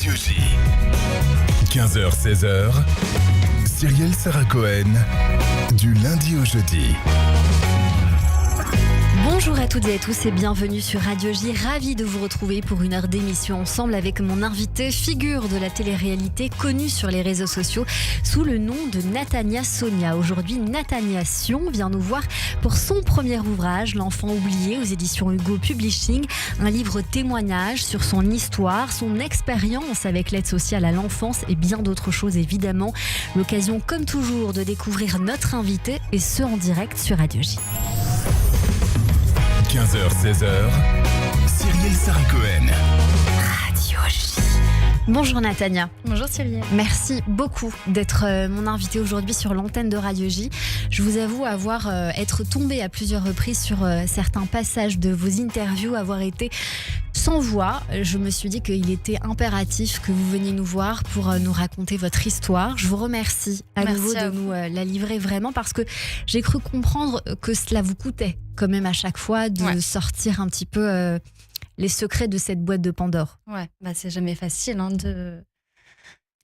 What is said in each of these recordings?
Radio J. 15h-16h, Cyrielle Sarah Cohen, du lundi au jeudi. Bonjour à toutes et à tous et bienvenue sur Radio J. Ravie de vous retrouver pour une heure d'émission ensemble avec mon invité, figure de la télé-réalité connue sur les réseaux sociaux sous le nom de Natania Sonia. Aujourd'hui, Natania Sion vient nous voir pour son premier ouvrage, L'enfant oublié, aux éditions Hugo Publishing. Un livre témoignage sur son histoire, son expérience avec l'aide sociale à l'enfance et bien d'autres choses évidemment. L'occasion comme toujours de découvrir notre invité et ce en direct sur Radio J. 15h-16h, Cyrielle Sarah Cohen. Radio J. Bonjour Natania. Bonjour Cyrielle. Merci beaucoup d'être mon invitée aujourd'hui sur l'antenne de Radio J. Je vous avoue être tombée à plusieurs reprises sur certains passages de vos interviews, avoir été sans voix. Je me suis dit qu'il était impératif que vous veniez nous voir pour nous raconter votre histoire. Je vous remercie à nouveau de nous la livrer vraiment parce que j'ai cru comprendre que cela vous coûtait quand même à chaque fois de sortir un petit peu les secrets de cette boîte de Pandore. Ouais, c'est jamais facile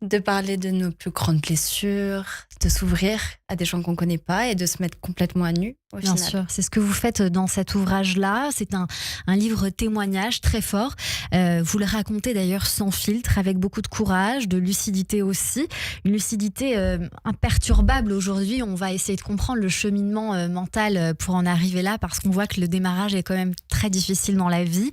de parler de nos plus grandes blessures, de s'ouvrir à des gens qu'on ne connaît pas et de se mettre complètement à nu au final. Bien sûr, c'est ce que vous faites dans cet ouvrage-là. C'est un livre témoignage très fort. Vous le racontez d'ailleurs sans filtre, avec beaucoup de courage, de lucidité aussi. Une lucidité imperturbable aujourd'hui. On va essayer de comprendre le cheminement mental pour en arriver là, parce qu'on voit que le démarrage est quand même très difficile dans la vie.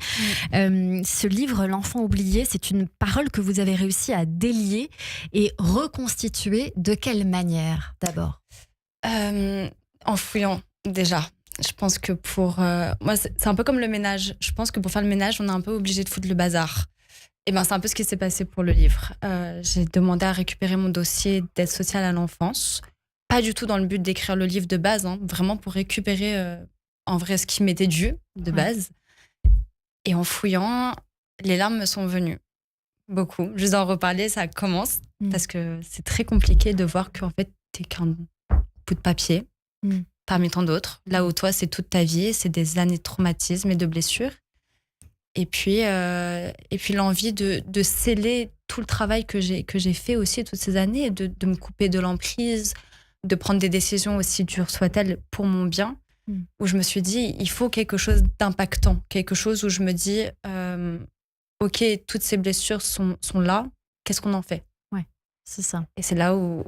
Ce livre, L'enfant oublié, c'est une parole que vous avez réussi à délier et reconstituer. De quelle manière d'abord ? En fouillant déjà. Je pense que moi, c'est un peu comme le ménage. Je pense que pour faire le ménage, on est un peu obligé de foutre le bazar. Et c'est un peu ce qui s'est passé pour le livre. J'ai demandé à récupérer mon dossier d'aide sociale à l'enfance. Pas du tout dans le but d'écrire le livre de base, vraiment pour récupérer en vrai ce qui m'était dû de base. Et en fouillant, les larmes me sont venues. Beaucoup. Juste d'en reparler, ça commence. Parce que c'est très compliqué de voir qu'en fait, t'es qu'un bout de papier parmi tant d'autres. Là où toi, c'est toute ta vie, c'est des années de traumatisme et de blessures. Et puis l'envie de sceller tout le travail que j'ai fait aussi toutes ces années, de me couper de l'emprise, de prendre des décisions aussi dures soient-elles pour mon bien, où je me suis dit, il faut quelque chose d'impactant, quelque chose où je me dis, ok, toutes ces blessures sont là, qu'est-ce qu'on en fait ? Ouais, c'est ça. Et c'est là où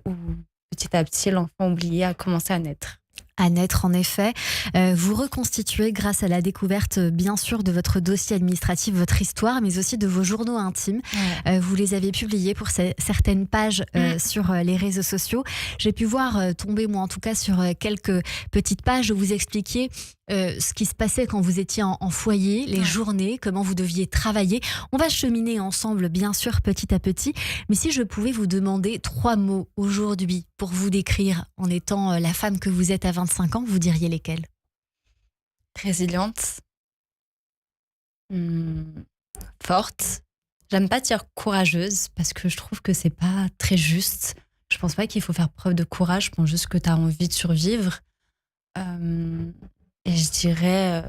petit à petit, l'enfant oublié a commencé à naître. À naître, en effet. Vous reconstituez, grâce à la découverte, bien sûr, de votre dossier administratif, votre histoire, mais aussi de vos journaux intimes. Vous les avez publiés pour certaines pages sur les réseaux sociaux. J'ai pu voir tomber, moi en tout cas, sur quelques petites pages où vous expliquiez ce qui se passait quand vous étiez en foyer, les journées, comment vous deviez travailler. On va cheminer ensemble, bien sûr, petit à petit. Mais si je pouvais vous demander 3 mots aujourd'hui pour vous décrire en étant la femme que vous êtes à 25 ans, vous diriez lesquels ? Résiliente. Forte. J'aime pas dire courageuse parce que je trouve que c'est pas très juste. Je pense pas qu'il faut faire preuve de courage. Je pense juste que tu as envie de survivre. Et je dirais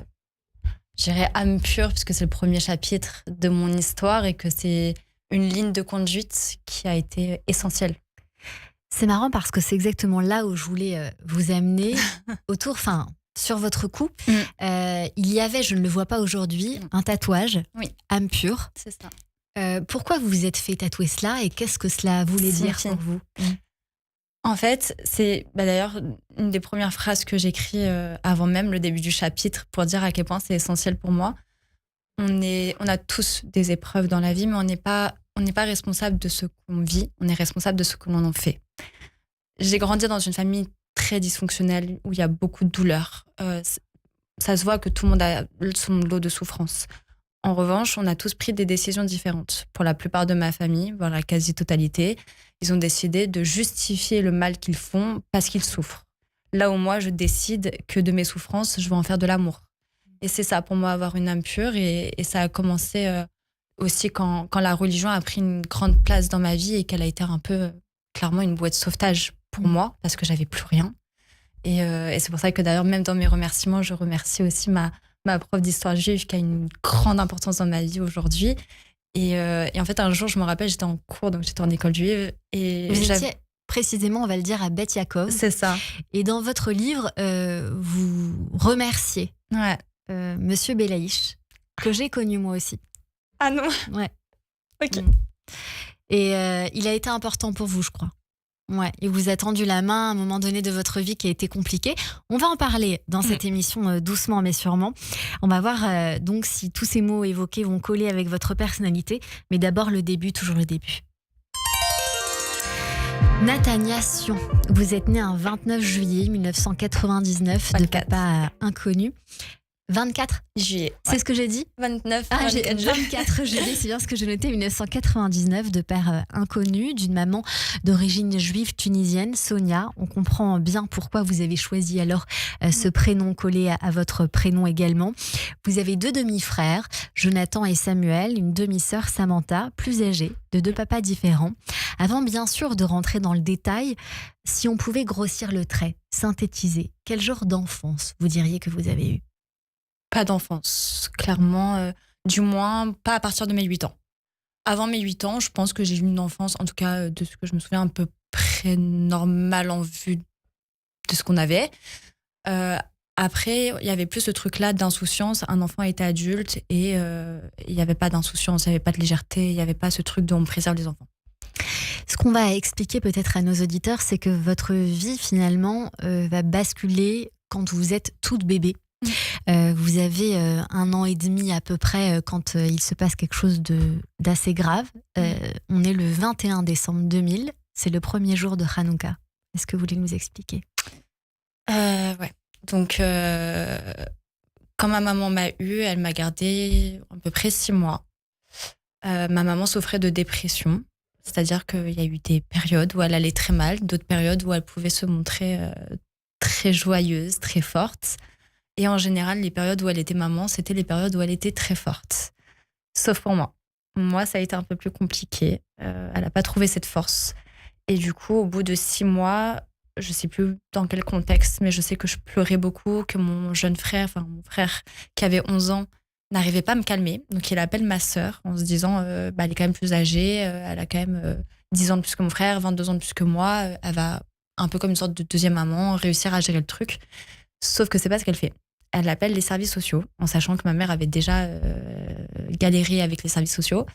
âme pure, puisque c'est le premier chapitre de mon histoire et que c'est une ligne de conduite qui a été essentielle. C'est marrant parce que c'est exactement là où je voulais vous amener sur votre cou. Il y avait, je ne le vois pas aujourd'hui, un tatouage, âme pure. C'est ça. Pourquoi vous vous êtes fait tatouer cela et qu'est-ce que cela voulait dire pour vous ? En fait, c'est d'ailleurs une des premières phrases que j'écris avant même le début du chapitre pour dire à quel point c'est essentiel pour moi. On a tous des épreuves dans la vie, mais on n'est pas responsable de ce qu'on vit, on est responsable de ce que l'on en fait. J'ai grandi dans une famille très dysfonctionnelle où il y a beaucoup de douleurs. Ça se voit que tout le monde a son lot de souffrance. En revanche, on a tous pris des décisions différentes. Pour la plupart de ma famille, voire la quasi-totalité, ils ont décidé de justifier le mal qu'ils font parce qu'ils souffrent. Là où moi, je décide que de mes souffrances, je vais en faire de l'amour. Et c'est ça pour moi, avoir une âme pure. Et ça a commencé aussi quand la religion a pris une grande place dans ma vie et qu'elle a été un peu, clairement, une bouée de sauvetage pour moi parce que j'avais plus rien. Et c'est pour ça que d'ailleurs, même dans mes remerciements, je remercie aussi ma prof d'histoire juive qui a une grande importance dans ma vie aujourd'hui Et en fait, un jour, je me rappelle, j'étais en cours, donc j'étais en école juive. Et Vous étiez précisément, on va le dire, à Beth Yaakov. C'est ça. Et dans votre livre, vous remerciez Ouais. Monsieur Belaïch, que j'ai connu moi aussi. Ah non. Ouais. Ok. Et il a été important pour vous, je crois. Ouais, il vous a tendu la main à un moment donné de votre vie qui a été compliqué. On va en parler dans cette émission doucement mais sûrement. On va voir donc si tous ces mots évoqués vont coller avec votre personnalité. Mais d'abord le début, toujours le début. Nathania Sion, vous êtes née un 29 juillet 1999 de papa inconnu. 24 juillet. C'est ce que j'ai dit 29. Ah, 24 juillet, c'est bien ce que j'ai noté. 1999, de père inconnu, d'une maman d'origine juive tunisienne, Sonia. On comprend bien pourquoi vous avez choisi alors ce prénom collé à votre prénom également. Vous avez 2 demi-frères, Jonathan et Samuel, une demi-sœur, Samantha, plus âgée, de 2 papas différents. Avant bien sûr de rentrer dans le détail, si on pouvait grossir le trait, synthétiser, quel genre d'enfance vous diriez que vous avez eu ? Pas d'enfance, clairement, du moins pas à partir de mes 8 ans. Avant mes 8 ans, je pense que j'ai eu une enfance, en tout cas de ce que je me souviens, à peu près normale en vue de ce qu'on avait. Après, il y avait plus ce truc-là d'insouciance. Un enfant était adulte et il n'y avait pas d'insouciance, il n'y avait pas de légèreté, il n'y avait pas ce truc de on préserve les enfants. Ce qu'on va expliquer peut-être à nos auditeurs, c'est que votre vie finalement va basculer quand vous êtes toute bébé. Vous avez 1 an et demi à peu près quand il se passe quelque chose d'assez grave. On est le 21 décembre 2000, c'est le premier jour de Hanouka. Est-ce que vous voulez nous expliquer ? Ouais. Donc, quand ma maman m'a eue, elle m'a gardée à peu près 6 mois. Ma maman souffrait de dépression, c'est-à-dire qu'il y a eu des périodes où elle allait très mal, d'autres périodes où elle pouvait se montrer très joyeuse, très forte. Et en général, les périodes où elle était maman, c'était les périodes où elle était très forte. Sauf pour moi. Moi, ça a été un peu plus compliqué. Elle n'a pas trouvé cette force. Et du coup, au bout de 6 mois, je ne sais plus dans quel contexte, mais je sais que je pleurais beaucoup, que mon jeune frère, enfin mon frère qui avait 11 ans, n'arrivait pas à me calmer. Donc il appelle ma sœur en se disant elle est quand même plus âgée, elle a quand même 10 ans de plus que mon frère, 22 ans de plus que moi, elle va un peu comme une sorte de deuxième maman réussir à gérer le truc. Sauf que c'est pas ce qu'elle fait. Elle appelle les services sociaux, en sachant que ma mère avait déjà galéré avec les services sociaux.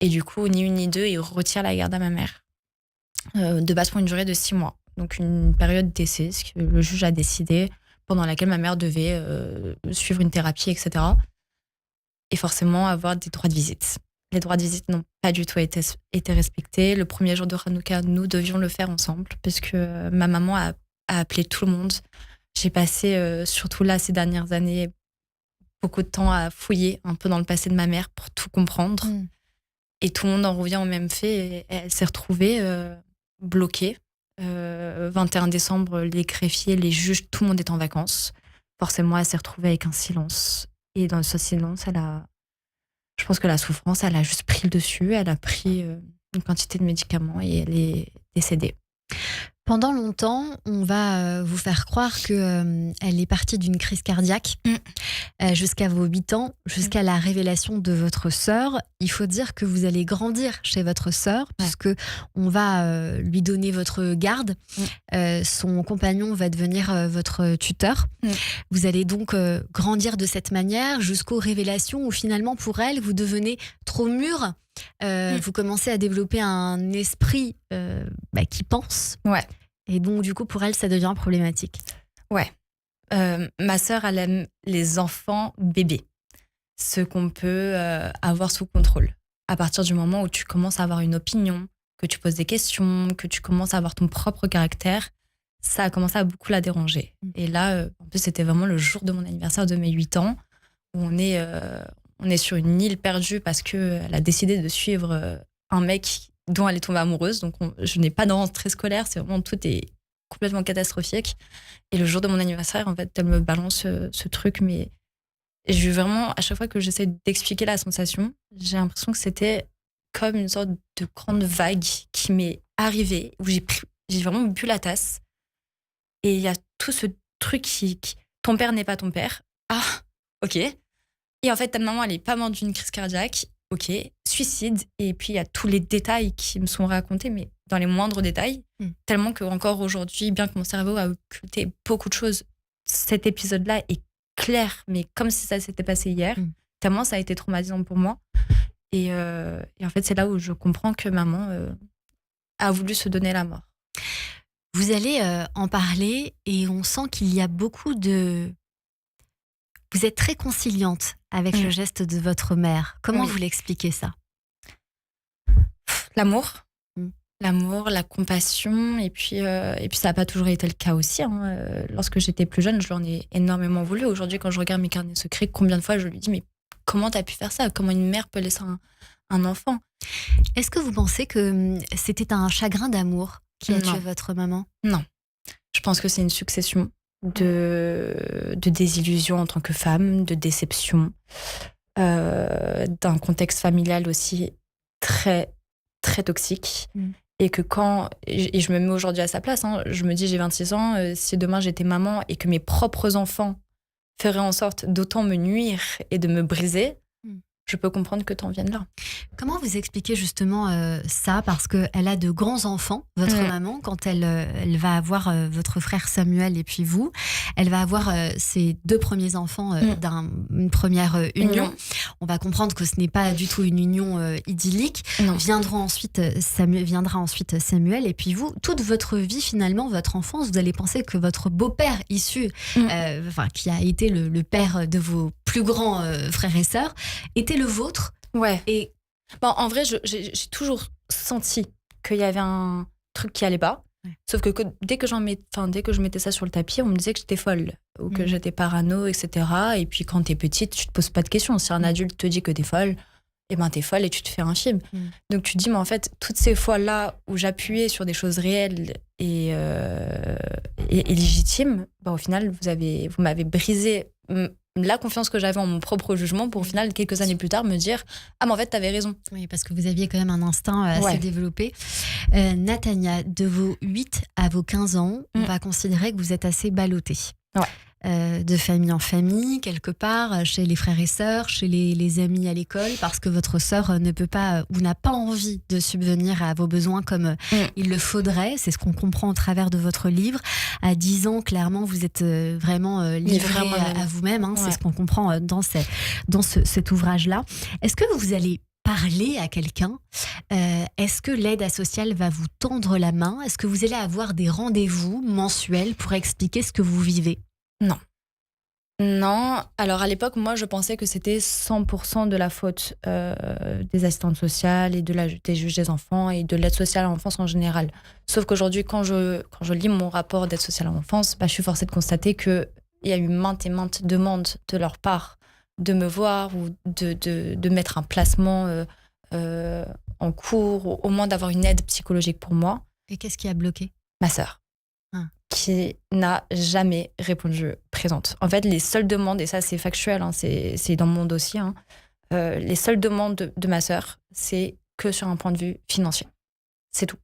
Et du coup, ni une ni deux, ils retirent la garde à ma mère. De base pour une durée de 6 mois. Donc une période d'essai, ce que le juge a décidé, pendant laquelle ma mère devait suivre une thérapie, etc. Et forcément avoir des droits de visite. Les droits de visite n'ont pas du tout été respectés. Le premier jour de Hanouka, nous devions le faire ensemble, puisque ma maman a appelé tout le monde. J'ai passé, surtout là, ces dernières années, beaucoup de temps à fouiller un peu dans le passé de ma mère pour tout comprendre. Et tout le monde en revient au même fait. Et elle s'est retrouvée bloquée. 21 décembre, les greffiers, les juges, tout le monde est en vacances. Forcément, elle s'est retrouvée avec un silence. Et dans ce silence, je pense que la souffrance, elle a juste pris le dessus. Elle a pris une quantité de médicaments et elle est décédée. Pendant longtemps, on va vous faire croire qu'elle est partie d'une crise cardiaque jusqu'à vos 8 ans, jusqu'à la révélation de votre sœur. Il faut dire que vous allez grandir chez votre sœur, puisque on va lui donner votre garde. Son compagnon va devenir votre tuteur. Vous allez donc grandir de cette manière jusqu'aux révélations où finalement, pour elle, vous devenez trop mûr. Vous commencez à développer un esprit qui pense. Et donc, du coup, pour elle, ça devient problématique. Ma sœur, elle aime les enfants bébés. Ce qu'on peut avoir sous contrôle. À partir du moment où tu commences à avoir une opinion, que tu poses des questions, que tu commences à avoir ton propre caractère, ça a commencé à beaucoup la déranger. Et là, en plus, c'était vraiment le jour de mon anniversaire de mes 8 ans, où on est sur une île perdue parce qu'elle a décidé de suivre un mec dont elle est tombée amoureuse. Donc, je n'ai pas de rentrée scolaire. C'est vraiment, tout est complètement catastrophique. Et le jour de mon anniversaire, en fait, elle me balance ce truc. Mais j'ai vraiment, à chaque fois que j'essaie d'expliquer la sensation, j'ai l'impression que c'était comme une sorte de grande vague qui m'est arrivée, où j'ai vraiment bu la tasse. Et il y a tout ce truc qui ton père n'est pas ton père. Ah, ok. Et en fait, ta maman, elle est pas morte d'une crise cardiaque. Ok, suicide. Et puis, il y a tous les détails qui me sont racontés, mais dans les moindres détails. Tellement qu'encore aujourd'hui, bien que mon cerveau a occulté beaucoup de choses, cet épisode-là est clair, mais comme si ça s'était passé hier. Tellement ça a été traumatisant pour moi. Et en fait, c'est là où je comprends que maman a voulu se donner la mort. Vous allez en parler et on sent qu'il y a beaucoup de... Vous êtes très conciliante avec le geste de votre mère. Comment vous l'expliquez ça ? L'amour. L'amour, la compassion, et puis ça n'a pas toujours été le cas aussi. Lorsque j'étais plus jeune, je lui en ai énormément voulu. Aujourd'hui, quand je regarde mes carnets secrets, combien de fois je lui dis, mais comment t'as pu faire ça ? Comment une mère peut laisser un enfant ? Est-ce que vous pensez que c'était un chagrin d'amour qui a tué votre maman ? Non. Je pense que c'est une succession de désillusions en tant que femme, de déceptions, d'un contexte familial aussi très, très toxique. Et que et je me mets aujourd'hui à sa place, je me dis, j'ai 26 ans, si demain j'étais maman et que mes propres enfants feraient en sorte d'autant me nuire et de me briser, je peux comprendre que t'en viennes là. Comment vous expliquez justement ça ? Parce qu'elle a de grands enfants, votre maman, quand elle va avoir votre frère Samuel et puis vous, elle va avoir ses 2 premiers enfants d'une première union. On va comprendre que ce n'est pas du tout une union idyllique. Viendra ensuite Samuel et puis vous, toute votre vie finalement, votre enfance, vous allez penser que votre beau-père issu, qui a été le père de vos plus grands frères et sœurs, était le vôtre. Ouais. Et en vrai, j'ai toujours senti qu'il y avait un truc qui allait pas. Sauf que dès que je mettais ça sur le tapis, on me disait que j'étais folle ou que j'étais parano, etc. Et puis quand t'es petite, tu te poses pas de questions. Si un adulte te dit que t'es folle, eh ben t'es folle et tu te fais un film. Donc tu te dis, mais en fait, toutes ces fois-là où j'appuyais sur des choses réelles et légitimes, au final, vous m'avez brisé la confiance que j'avais en mon propre jugement pour au final, quelques années plus tard, me dire « Ah, mais en fait, t'avais raison. » Oui, parce que vous aviez quand même un instinct assez développé. Nathania, de vos 8 à vos 15 ans, on va considérer que vous êtes assez ballottée. De famille en famille, quelque part, chez les frères et sœurs, chez les amis à l'école, parce que votre sœur ne peut pas ou n'a pas envie de subvenir à vos besoins comme il le faudrait. C'est ce qu'on comprend au travers de votre livre. À 10 ans, clairement, vous êtes vraiment livrée à vous-même. C'est ce qu'on comprend dans cet ouvrage-là. Est-ce que vous allez parler à quelqu'un ? Est-ce que l'aide sociale va vous tendre la main ? Est-ce que vous allez avoir des rendez-vous mensuels pour expliquer ce que vous vivez ? Non. Alors à l'époque, moi, je pensais que c'était 100% de la faute des assistantes sociales et des juges des enfants et de l'aide sociale à l'enfance en général. Sauf qu'aujourd'hui, quand je lis mon rapport d'aide sociale à l'enfance, je suis forcée de constater qu'il y a eu maintes et maintes demandes de leur part de me voir ou de mettre un placement en cours, ou au moins d'avoir une aide psychologique pour moi. Et qu'est-ce qui a bloqué ? Ma sœur. Qui n'a jamais répondu présente. En fait, les seules demandes, et ça c'est factuel, c'est dans mon dossier, les seules demandes de ma sœur, c'est que sur un point de vue financier. C'est tout.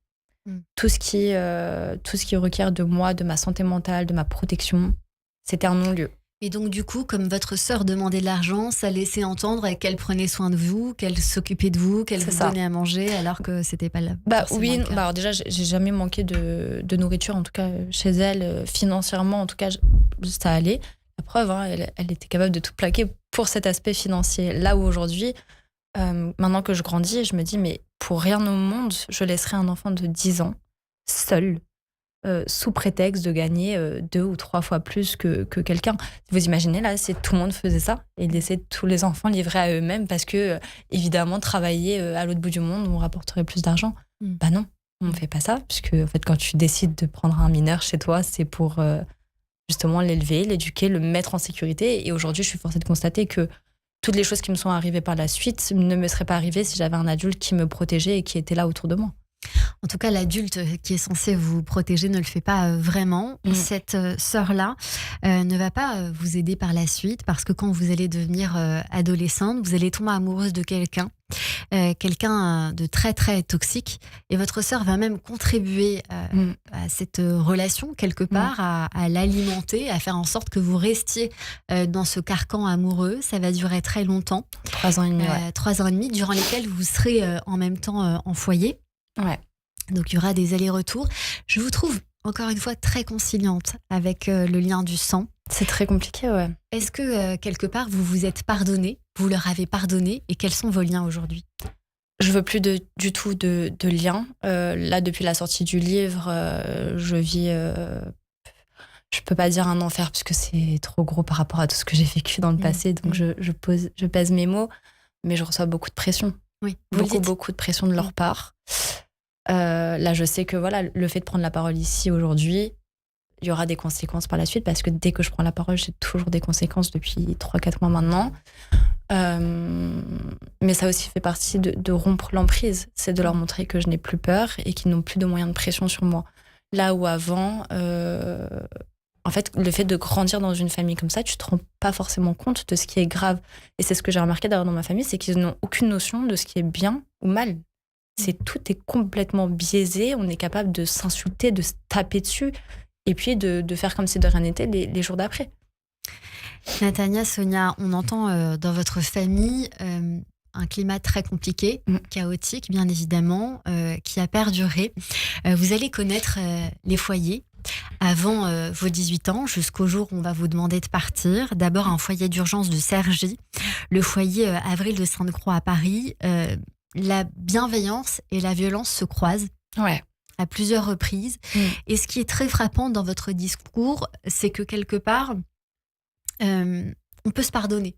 Tout ce qui requiert de moi, de ma santé mentale, de ma protection, c'était un non-lieu. Et donc du coup, comme votre sœur demandait de l'argent, ça laissait entendre qu'elle prenait soin de vous, qu'elle s'occupait de vous, qu'elle vous donnait à manger, alors que c'était pas là. Oui, alors déjà, j'ai jamais manqué de nourriture, en tout cas chez elle, financièrement, en tout cas, ça allait. La preuve, elle était capable de tout plaquer pour cet aspect financier. Là où aujourd'hui, maintenant que je grandis, je me dis, mais pour rien au monde, je laisserai un enfant de 10 ans seul, sous prétexte de gagner 2 ou 3 fois plus que quelqu'un. Vous imaginez là, si tout le monde faisait ça et laissait tous les enfants livrés à eux-mêmes parce que, évidemment, travailler à l'autre bout du monde, on rapporterait plus d'argent. Non, on ne fait pas ça, puisque en fait, quand tu décides de prendre un mineur chez toi, c'est pour justement l'élever, l'éduquer, le mettre en sécurité. Et aujourd'hui, je suis forcée de constater que toutes les choses qui me sont arrivées par la suite ne me seraient pas arrivées si j'avais un adulte qui me protégeait et qui était là autour de moi. En tout cas, l'adulte qui est censé vous protéger ne le fait pas vraiment. Cette sœur-là ne va pas vous aider par la suite parce que quand vous allez devenir adolescente, vous allez tomber amoureuse de quelqu'un de très très toxique et votre sœur va même contribuer à cette relation quelque part, à l'alimenter, à faire en sorte que vous restiez dans ce carcan amoureux. Ça va durer très longtemps. 3 ans et demi, ouais. 3 ans et demi, durant lesquels vous serez en même temps en foyer. Ouais. Donc il y aura des allers-retours. Je vous trouve encore une fois très conciliante avec le lien du sang. C'est très compliqué, ouais. Est-ce que quelque part vous vous êtes pardonné, vous leur avez pardonné et quels sont vos liens aujourd'hui ? Je veux plus du tout de liens. Là, depuis la sortie du livre, je vis, je peux pas dire un enfer parce que c'est trop gros par rapport à tout ce que j'ai vécu dans le passé. Donc je pèse mes mots, mais je reçois beaucoup de pression. Oui, beaucoup de pression de leur part. Là, je sais que voilà, le fait de prendre la parole ici aujourd'hui, il y aura des conséquences par la suite parce que dès que je prends la parole, j'ai toujours des conséquences depuis 3-4 mois maintenant. Mais ça aussi fait partie de rompre l'emprise. C'est de leur montrer que je n'ai plus peur et qu'ils n'ont plus de moyens de pression sur moi. Là où avant, en fait, le fait de grandir dans une famille comme ça, tu te rends pas forcément compte de ce qui est grave. Et c'est ce que j'ai remarqué d'ailleurs dans ma famille, c'est qu'ils n'ont aucune notion de ce qui est bien ou mal. Tout est complètement biaisé. On est capable de s'insulter, de se taper dessus et puis de faire comme si de rien n'était les jours d'après. Natania, Sonia, on entend dans votre famille un climat très compliqué, chaotique bien évidemment, qui a perduré. Vous allez connaître les foyers avant vos 18 ans, jusqu'au jour où on va vous demander de partir. D'abord un foyer d'urgence de Cergy, le foyer Avril de Sainte-Croix à Paris. La bienveillance et la violence se croisent à plusieurs reprises. Et ce qui est très frappant dans votre discours, c'est que quelque part, on peut se pardonner,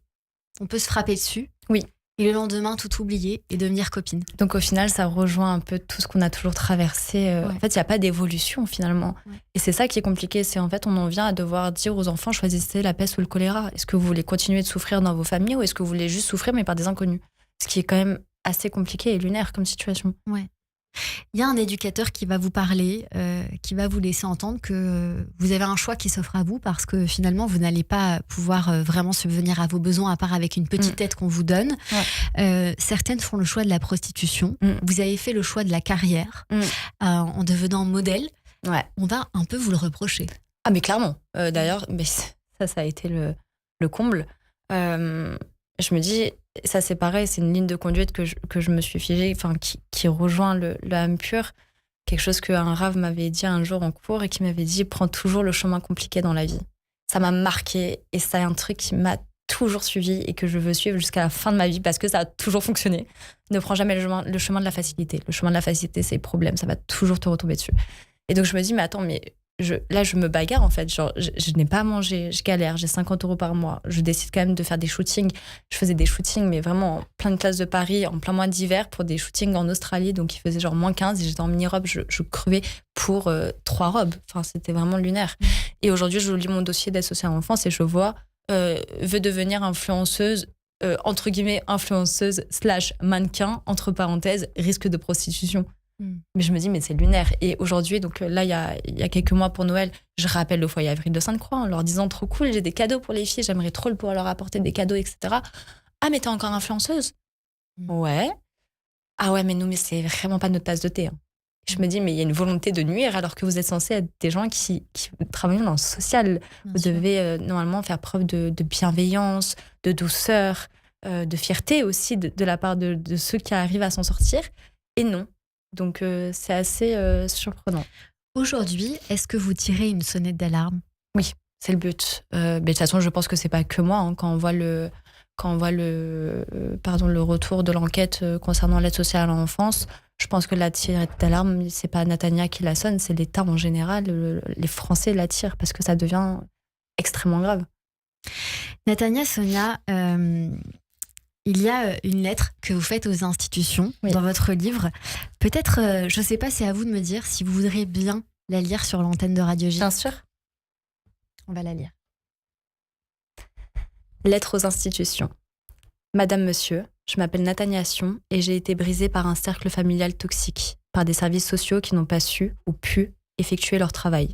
on peut se frapper dessus. Oui. Et le lendemain, tout oublier et devenir copine. Donc au final, ça rejoint un peu tout ce qu'on a toujours traversé. En fait, il n'y a pas d'évolution finalement. Et c'est ça qui est compliqué. C'est en fait, on en vient à devoir dire aux enfants, choisissez la peste ou le choléra. Est-ce que vous voulez continuer de souffrir dans vos familles ou est-ce que vous voulez juste souffrir mais par des inconnus ? Ce qui est quand même assez compliqué et lunaire comme situation. Ouais. Il y a un éducateur qui va vous parler, qui va vous laisser entendre que vous avez un choix qui s'offre à vous parce que finalement, vous n'allez pas pouvoir vraiment subvenir à vos besoins à part avec une petite aide qu'on vous donne. Certaines font le choix de la prostitution. Vous avez fait le choix de la carrière en devenant modèle. On va un peu vous le reprocher. Ah mais clairement. D'ailleurs, mais ça a été le comble. Je me dis, ça c'est pareil, c'est une ligne de conduite que je me suis figée, enfin qui rejoint le âme pure. Quelque chose qu'un rave m'avait dit un jour en cours et qui m'avait dit, prends toujours le chemin compliqué dans la vie. Ça m'a marqué et c'est un truc qui m'a toujours suivi et que je veux suivre jusqu'à la fin de ma vie parce que ça a toujours fonctionné. Ne prends jamais le chemin de la facilité. Le chemin de la facilité, c'est le problème, ça va toujours te retomber dessus. Et donc je me dis, mais attends, là, je me bagarre en fait. Genre, je n'ai pas à manger, je galère, j'ai 50 € par mois. Je décide quand même de faire des shootings. Je faisais des shootings, mais vraiment en pleine place de Paris, en plein mois d'hiver, pour des shootings en Australie. Donc, il faisait genre moins 15 et j'étais en mini-robe. Je crevais pour 3 robes. Enfin, c'était vraiment lunaire. Et aujourd'hui, je lis mon dossier d'aide sociale à l'enfance et je vois veut devenir influenceuse, entre guillemets, influenceuse / mannequin, entre parenthèses, risque de prostitution. Mais je me dis, mais c'est lunaire. Et aujourd'hui, donc là, il y a quelques mois pour Noël, je rappelle le foyer Avril de Sainte-Croix en leur disant, trop cool, j'ai des cadeaux pour les filles, j'aimerais trop pouvoir leur apporter des cadeaux, etc. Ah, mais t'es encore influenceuse ? Ouais. Ah ouais, mais nous, mais c'est vraiment pas notre tasse de thé. Je me dis, mais il y a une volonté de nuire alors que vous êtes censés être des gens qui travaillent dans le social. Vous devez normalement faire preuve de bienveillance, de douceur, de fierté aussi de la part de ceux qui arrivent à s'en sortir. Et non. Donc, c'est assez surprenant. Aujourd'hui, est-ce que vous tirez une sonnette d'alarme ? Oui, c'est le but. Mais de toute façon, je pense que c'est pas que moi. Quand on voit le retour de l'enquête concernant l'aide sociale à l'enfance, je pense que la tirette d'alarme, c'est pas Natania qui la sonne, c'est l'État en général. Les Français la tirent parce que ça devient extrêmement grave. Natania, Sonia, il y a une lettre que vous faites aux institutions dans votre livre. Peut-être, je ne sais pas, c'est à vous de me dire si vous voudriez bien la lire sur l'antenne de Radio J. Bien sûr. On va la lire. Lettre aux institutions. Madame, monsieur, je m'appelle Natania Sion et j'ai été brisée par un cercle familial toxique, par des services sociaux qui n'ont pas su ou pu effectuer leur travail.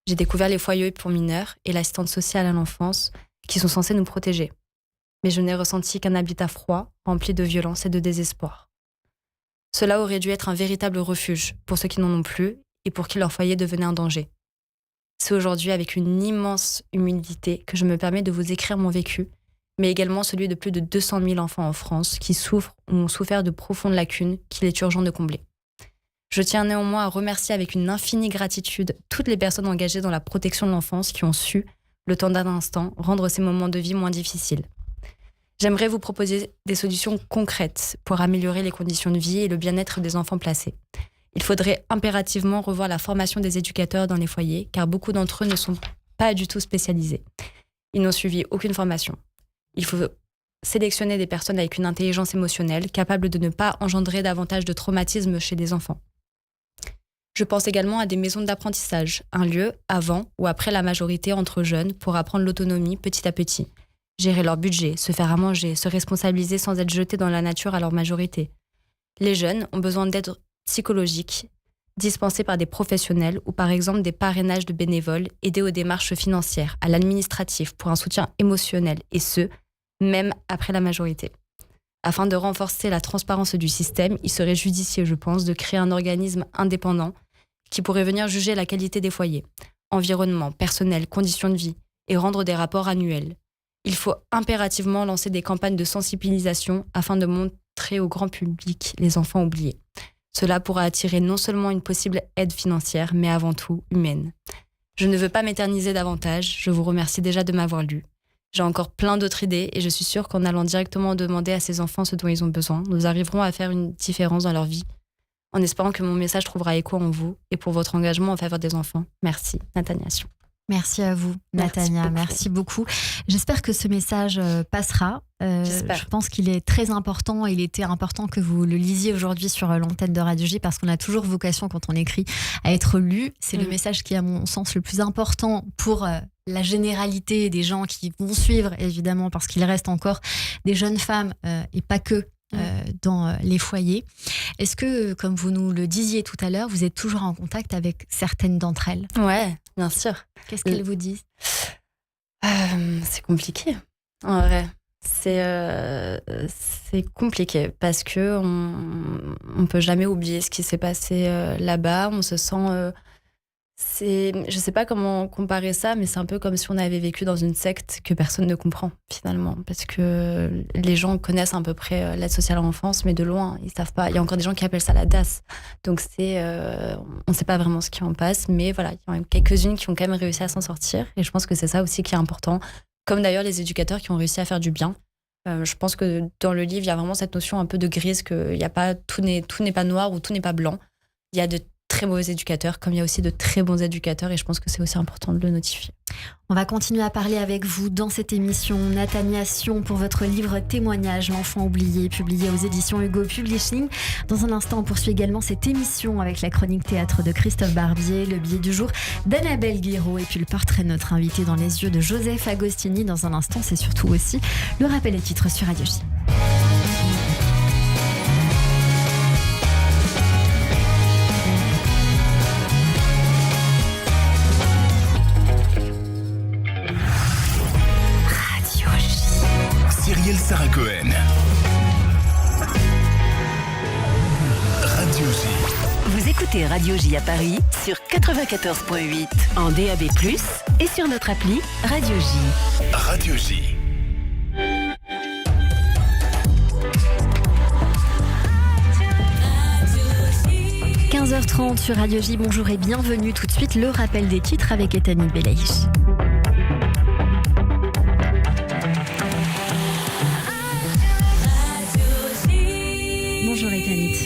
J'ai découvert les foyers pour mineurs et l'assistante sociale à l'enfance qui sont censés nous protéger. Mais je n'ai ressenti qu'un habitat froid, rempli de violence et de désespoir. Cela aurait dû être un véritable refuge pour ceux qui n'en ont plus et pour qui leur foyer devenait un danger. C'est aujourd'hui avec une immense humilité que je me permets de vous écrire mon vécu, mais également celui de plus de 200 000 enfants en France qui souffrent ou ont souffert de profondes lacunes qu'il est urgent de combler. Je tiens néanmoins à remercier avec une infinie gratitude toutes les personnes engagées dans la protection de l'enfance qui ont su, le temps d'un instant, rendre ces moments de vie moins difficiles. J'aimerais vous proposer des solutions concrètes pour améliorer les conditions de vie et le bien-être des enfants placés. Il faudrait impérativement revoir la formation des éducateurs dans les foyers, car beaucoup d'entre eux ne sont pas du tout spécialisés. Ils n'ont suivi aucune formation. Il faut sélectionner des personnes avec une intelligence émotionnelle, capables de ne pas engendrer davantage de traumatisme chez des enfants. Je pense également à des maisons d'apprentissage, un lieu avant ou après la majorité entre jeunes pour apprendre l'autonomie petit à petit, gérer leur budget, se faire à manger, se responsabiliser sans être jetés dans la nature à leur majorité. Les jeunes ont besoin d'aide psychologique, dispensée par des professionnels ou par exemple des parrainages de bénévoles aidés aux démarches financières, à l'administratif pour un soutien émotionnel et ce, même après la majorité. Afin de renforcer la transparence du système, il serait judicieux, je pense, de créer un organisme indépendant qui pourrait venir juger la qualité des foyers, environnement, personnel, conditions de vie et rendre des rapports annuels. Il faut impérativement lancer des campagnes de sensibilisation afin de montrer au grand public les enfants oubliés. Cela pourra attirer non seulement une possible aide financière, mais avant tout humaine. Je ne veux pas m'éterniser davantage, je vous remercie déjà de m'avoir lu. J'ai encore plein d'autres idées et je suis sûre qu'en allant directement demander à ces enfants ce dont ils ont besoin, nous arriverons à faire une différence dans leur vie, en espérant que mon message trouvera écho en vous et pour votre engagement en faveur des enfants. Merci, Natania Sion. Merci à vous, Natania. Merci beaucoup. J'espère que ce message passera. Je pense qu'il est très important. Il était important que vous le lisiez aujourd'hui sur l'antenne de Radio J parce qu'on a toujours vocation, quand on écrit, à être lu. C'est le message qui est, à mon sens, le plus important pour la généralité des gens qui vont suivre, évidemment, parce qu'il reste encore des jeunes femmes et pas que dans les foyers. Est-ce que, comme vous nous le disiez tout à l'heure, vous êtes toujours en contact avec certaines d'entre elles ? Ouais, bien sûr. Qu'est-ce qu'elles vous disent ? C'est compliqué, en vrai. C'est compliqué parce que on peut jamais oublier ce qui s'est passé là-bas. On se sent... je sais pas comment comparer ça, mais c'est un peu comme si on avait vécu dans une secte que personne ne comprend finalement, parce que les gens connaissent à peu près l'aide sociale à l'enfance, mais de loin, ils savent pas. Il y a encore des gens qui appellent ça la DAS, donc on sait pas vraiment ce qui en passe, mais voilà, il y en a quelques-unes qui ont quand même réussi à s'en sortir, et je pense que c'est ça aussi qui est important, comme d'ailleurs les éducateurs qui ont réussi à faire du bien. Je pense que dans le livre, il y a vraiment cette notion un peu de grise, que y a pas, tout n'est pas noir ou tout n'est pas blanc. Il y a de très mauvais éducateurs, comme il y a aussi de très bons éducateurs, et je pense que c'est aussi important de le notifier. On va continuer à parler avec vous dans cette émission. Natania Sion, pour votre livre Témoignage, l'enfant oublié, publié aux éditions Hugo Publishing. Dans un instant, on poursuit également cette émission avec la chronique théâtre de Christophe Barbier, le billet du jour d'Annabelle Guiraud et puis le portrait de notre invité dans les yeux de Joseph Agostini. Dans un instant, c'est surtout aussi le rappel des titres sur Radio J. Cyrielle Sarah Cohen. Radio J. Vous écoutez Radio J à Paris sur 94.8 en DAB+, et sur notre appli Radio J. Radio J. – 15h30 sur Radio J. Bonjour et bienvenue. Tout de suite, le rappel des titres avec Etani Belaïch. Bonjour Etani.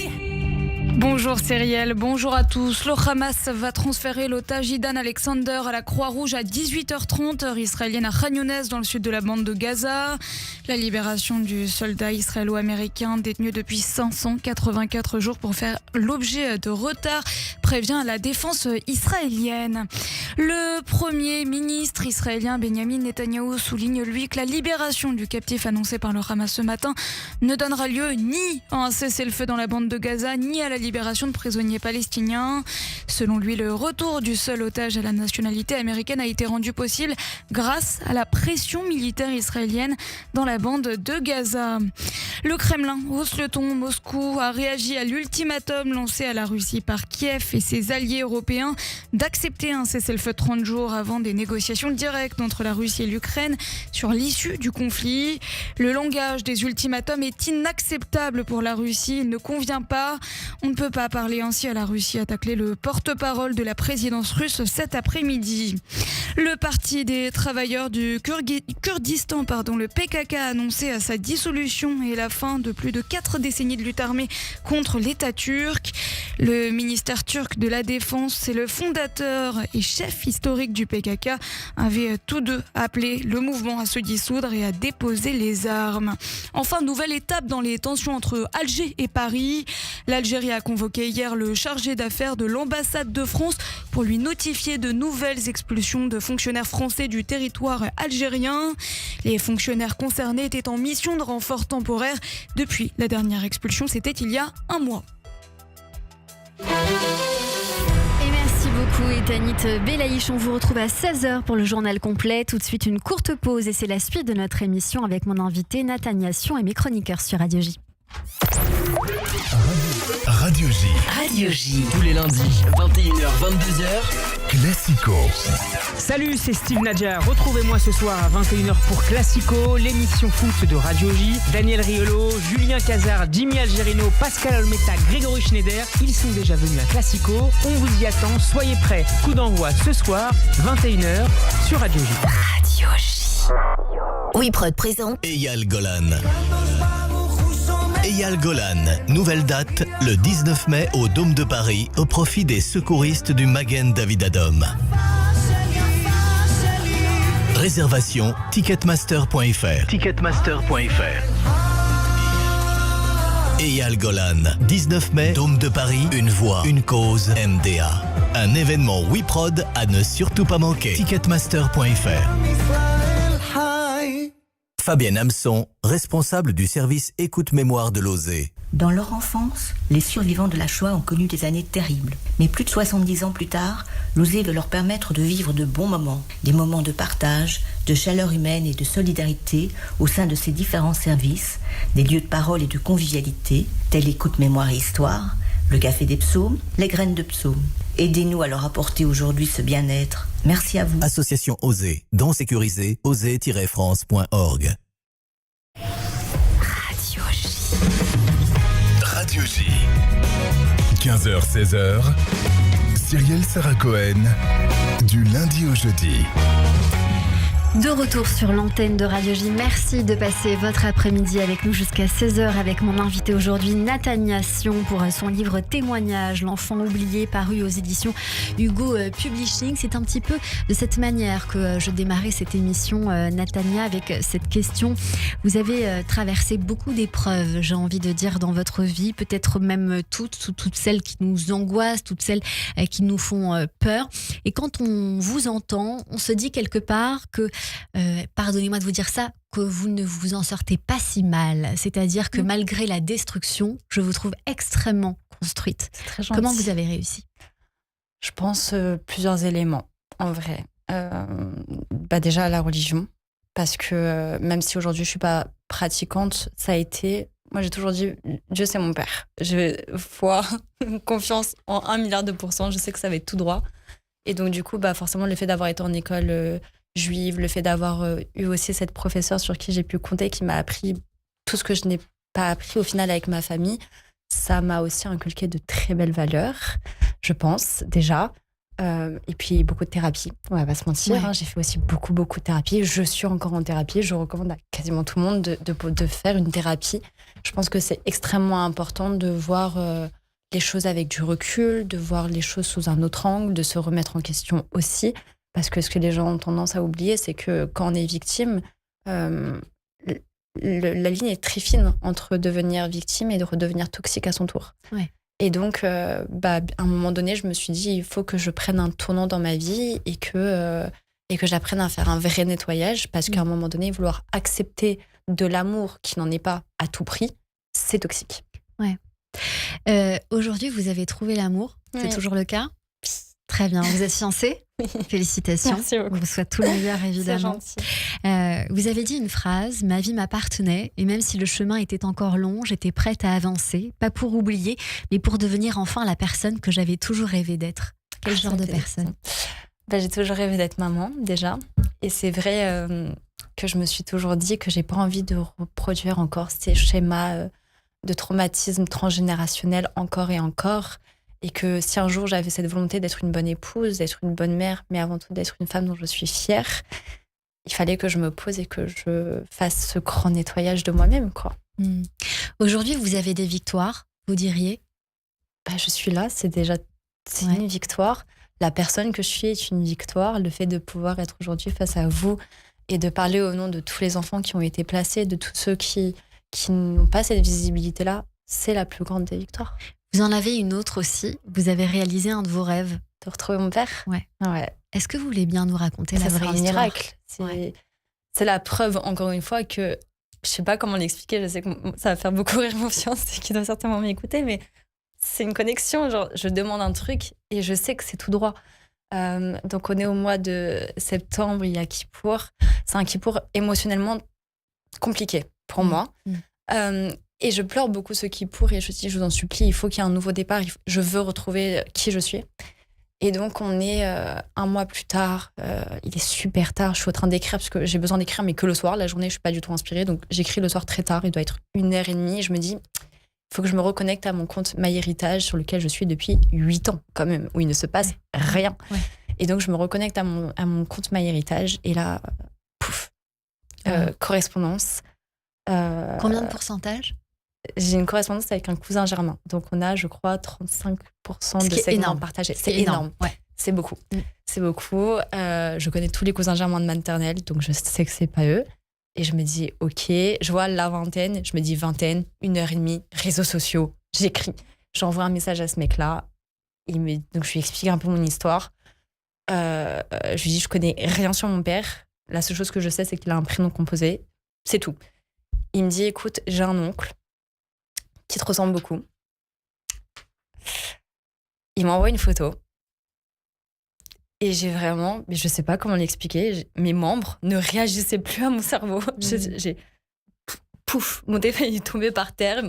Bonjour Cyrielle, bonjour à tous. Le Hamas va transférer l'otage Idan Alexander à la Croix-Rouge à 18h30, heure israélienne à Khan Younes, dans le sud de la bande de Gaza. La libération du soldat israélo-américain détenu depuis 584 jours pour faire l'objet de retard prévient la défense israélienne. Le premier ministre israélien Benjamin Netanyahou souligne, lui, que la libération du captif annoncée par le Hamas ce matin ne donnera lieu ni à un cessez-le-feu dans la bande de Gaza, ni à la libération de prisonniers palestiniens. Selon lui, le retour du seul otage à la nationalité américaine a été rendu possible grâce à la pression militaire israélienne dans la bande de Gaza. Le Kremlin hausse le ton. Moscou a réagi à l'ultimatum lancé à la Russie par Kiev et ses alliés européens d'accepter un cessez-le-feu de 30 jours avant des négociations directes entre la Russie et l'Ukraine sur l'issue du conflit. Le langage des ultimatums est inacceptable pour la Russie. Il ne convient pas. On ne peut pas parler ainsi à la Russie, a taclé le porte-parole de la présidence russe cet après-midi. Le Parti des travailleurs du Kurdistan, le PKK, a annoncé sa dissolution et la fin de plus de 4 décennies de lutte armée contre l'État turc. Le ministère turc de la Défense, c'est le fondateur et chef historique du PKK, avaient tous deux appelé le mouvement à se dissoudre et à déposer les armes. Enfin, nouvelle étape dans les tensions entre Alger et Paris. L'Algérie a convoqué hier le chargé d'affaires de l'ambassade de France pour lui notifier de nouvelles expulsions de fonctionnaires français du territoire algérien. Les fonctionnaires concernés étaient en mission de renfort temporaire depuis la dernière expulsion, c'était il y a un mois. Et merci beaucoup Etanit Belaïch. On vous retrouve à 16h pour le journal complet. Tout de suite une courte pause et c'est la suite de notre émission avec mon invité Nathania Sion et mes chroniqueurs sur Radio J. Radio J. Radio J. Tous les lundis, 21h-22h. Classico. Salut, c'est Steve Nadja. Retrouvez-moi ce soir à 21h pour Classico, l'émission foot de Radio J. Daniel Riolo, Julien Cazard, Jimmy Algerino, Pascal Olmeta, Grégory Schneider. Ils sont déjà venus à Classico. On vous y attend. Soyez prêts. Coup d'envoi ce soir, 21h sur Radio J. Radio J. WeProd présente Eyal Golan. Eyal Golan, nouvelle date, le 19 mai au Dôme de Paris, au profit des secouristes du Magen David Adom. Réservation ticketmaster.fr. Eyal Golan, 19 mai, Dôme de Paris, une voix, une cause, MDA. Un événement WeProd à ne surtout pas manquer. Ticketmaster.fr. Fabienne Hamson, responsable du service écoute-mémoire de l'OSE. Dans leur enfance, les survivants de la Shoah ont connu des années terribles. Mais plus de 70 ans plus tard, l'OSE veut leur permettre de vivre de bons moments. Des moments de partage, de chaleur humaine et de solidarité au sein de ces différents services, des lieux de parole et de convivialité, tels écoute-mémoire et histoire, le café des psaumes, les graines de psaumes. Aidez-nous à leur apporter aujourd'hui ce bien-être. Merci à vous. Association OSE, don sécurisé, ose-france.org. Radio J. Radio J. 15h-16h. Cyrielle Sarah Cohen. Du lundi au jeudi. De retour sur l'antenne de Radio J. Merci de passer votre après-midi avec nous jusqu'à 16h avec mon invité aujourd'hui, Nathania Sion, pour son livre Témoignage, l'enfant oublié, paru aux éditions Hugo Publishing. C'est un petit peu de cette manière que je démarrais cette émission, Nathania, avec cette question. Vous avez traversé beaucoup d'épreuves, j'ai envie de dire, dans votre vie, peut-être même toutes celles qui nous angoissent, toutes celles qui nous font peur. Et quand on vous entend, on se dit quelque part que pardonnez-moi de vous dire ça, que vous ne vous en sortez pas si mal. C'est-à-dire que malgré la destruction, je vous trouve extrêmement construite. C'est très gentil. Comment vous avez réussi ? Je pense plusieurs éléments, en vrai. Déjà la religion, parce que même si aujourd'hui je suis pas pratiquante, ça a été... Moi j'ai toujours dit, Dieu c'est mon père. J'ai foi, confiance en 1 milliard de %, je sais que ça va être tout droit. Et donc du coup, forcément le fait d'avoir été en école... juive, le fait d'avoir eu aussi cette professeure sur qui j'ai pu compter, qui m'a appris tout ce que je n'ai pas appris au final avec ma famille, ça m'a aussi inculqué de très belles valeurs, je pense, déjà. Et puis beaucoup de thérapie, on va pas se mentir. Ouais. J'ai fait aussi beaucoup de thérapie. Je suis encore en thérapie. Je recommande à quasiment tout le monde de faire une thérapie. Je pense que c'est extrêmement important de voir les choses avec du recul, de voir les choses sous un autre angle, de se remettre en question aussi. Parce que ce que les gens ont tendance à oublier, c'est que quand on est victime, la ligne est très fine entre devenir victime et de redevenir toxique à son tour. Ouais. Et donc, à un moment donné, je me suis dit, il faut que je prenne un tournant dans ma vie et que j'apprenne à faire un vrai nettoyage, parce qu'à un moment donné, vouloir accepter de l'amour qui n'en est pas à tout prix, c'est toxique. Ouais. Aujourd'hui, vous avez trouvé l'amour, c'est toujours le cas? Très bien, vous êtes fiancée? Félicitations. Merci beaucoup. On vous souhaite tout le meilleur, évidemment. C'est gentil. Vous avez dit une phrase: ma vie m'appartenait, et même si le chemin était encore long, j'étais prête à avancer, pas pour oublier, mais pour devenir enfin la personne que j'avais toujours rêvé d'être. Quel genre de personne? J'ai toujours rêvé d'être maman, déjà. Et c'est vrai que je me suis toujours dit que j'ai pas envie de reproduire encore ces schémas de traumatisme transgénérationnel encore et encore. Et que si un jour j'avais cette volonté d'être une bonne épouse, d'être une bonne mère, mais avant tout d'être une femme dont je suis fière, il fallait que je me pose et que je fasse ce grand nettoyage de moi-même, quoi. Aujourd'hui, vous avez des victoires, vous diriez? Je suis là, c'est une victoire. La personne que je suis est une victoire. Le fait de pouvoir être aujourd'hui face à vous et de parler au nom de tous les enfants qui ont été placés, de tous ceux qui n'ont pas cette visibilité-là, c'est la plus grande des victoires. Vous en avez une autre aussi. Vous avez réalisé un de vos rêves. De retrouver mon père. Ouais. Ouais. Est-ce que vous voulez bien nous raconter la vraie histoire? C'est un miracle. C'est la preuve, encore une fois, que je sais pas comment l'expliquer. Je sais que ça va faire beaucoup rire mon fiancé qui doit certainement m'écouter, mais c'est une connexion. Genre, je demande un truc et je sais que c'est tout droit. Donc, on est au mois de septembre, il y a Kippour. C'est un Kippour émotionnellement compliqué pour moi. Et je pleure beaucoup ce Kippour et je dis, je vous en supplie, il faut qu'il y ait un nouveau départ. Je veux retrouver qui je suis. Et donc, on est un mois plus tard. Il est super tard. Je suis en train d'écrire parce que j'ai besoin d'écrire, mais que le soir. La journée, je suis pas du tout inspirée. Donc, j'écris le soir très tard. Il doit être 1h30. Et je me dis, il faut que je me reconnecte à mon compte MyHéritage sur lequel je suis depuis 8 ans, quand même, où il ne se passe rien. Ouais. Et donc, je me reconnecte à mon compte MyHéritage. Et là, pouf, correspondance. Combien de pourcentage? J'ai une correspondance avec un cousin germain. Donc, on a, je crois, 35% de segments partagés. C'est énorme. Ouais. C'est beaucoup. C'est beaucoup. Je connais tous les cousins germains de maternelle, donc je sais que c'est pas eux. Et je me dis, OK, je vois la vingtaine, je me dis vingtaine, 1h30, réseaux sociaux, j'écris. J'envoie un message à ce mec-là. Donc, je lui explique un peu mon histoire. Je lui dis, je connais rien sur mon père. La seule chose que je sais, c'est qu'il a un prénom composé. C'est tout. Il me dit, écoute, j'ai un oncle qui te ressemble beaucoup. Il m'envoie une photo. Et j'ai vraiment, mais je sais pas comment l'expliquer, mes membres ne réagissaient plus à mon cerveau. J'ai pouf, mon téléphone est tombé par terre.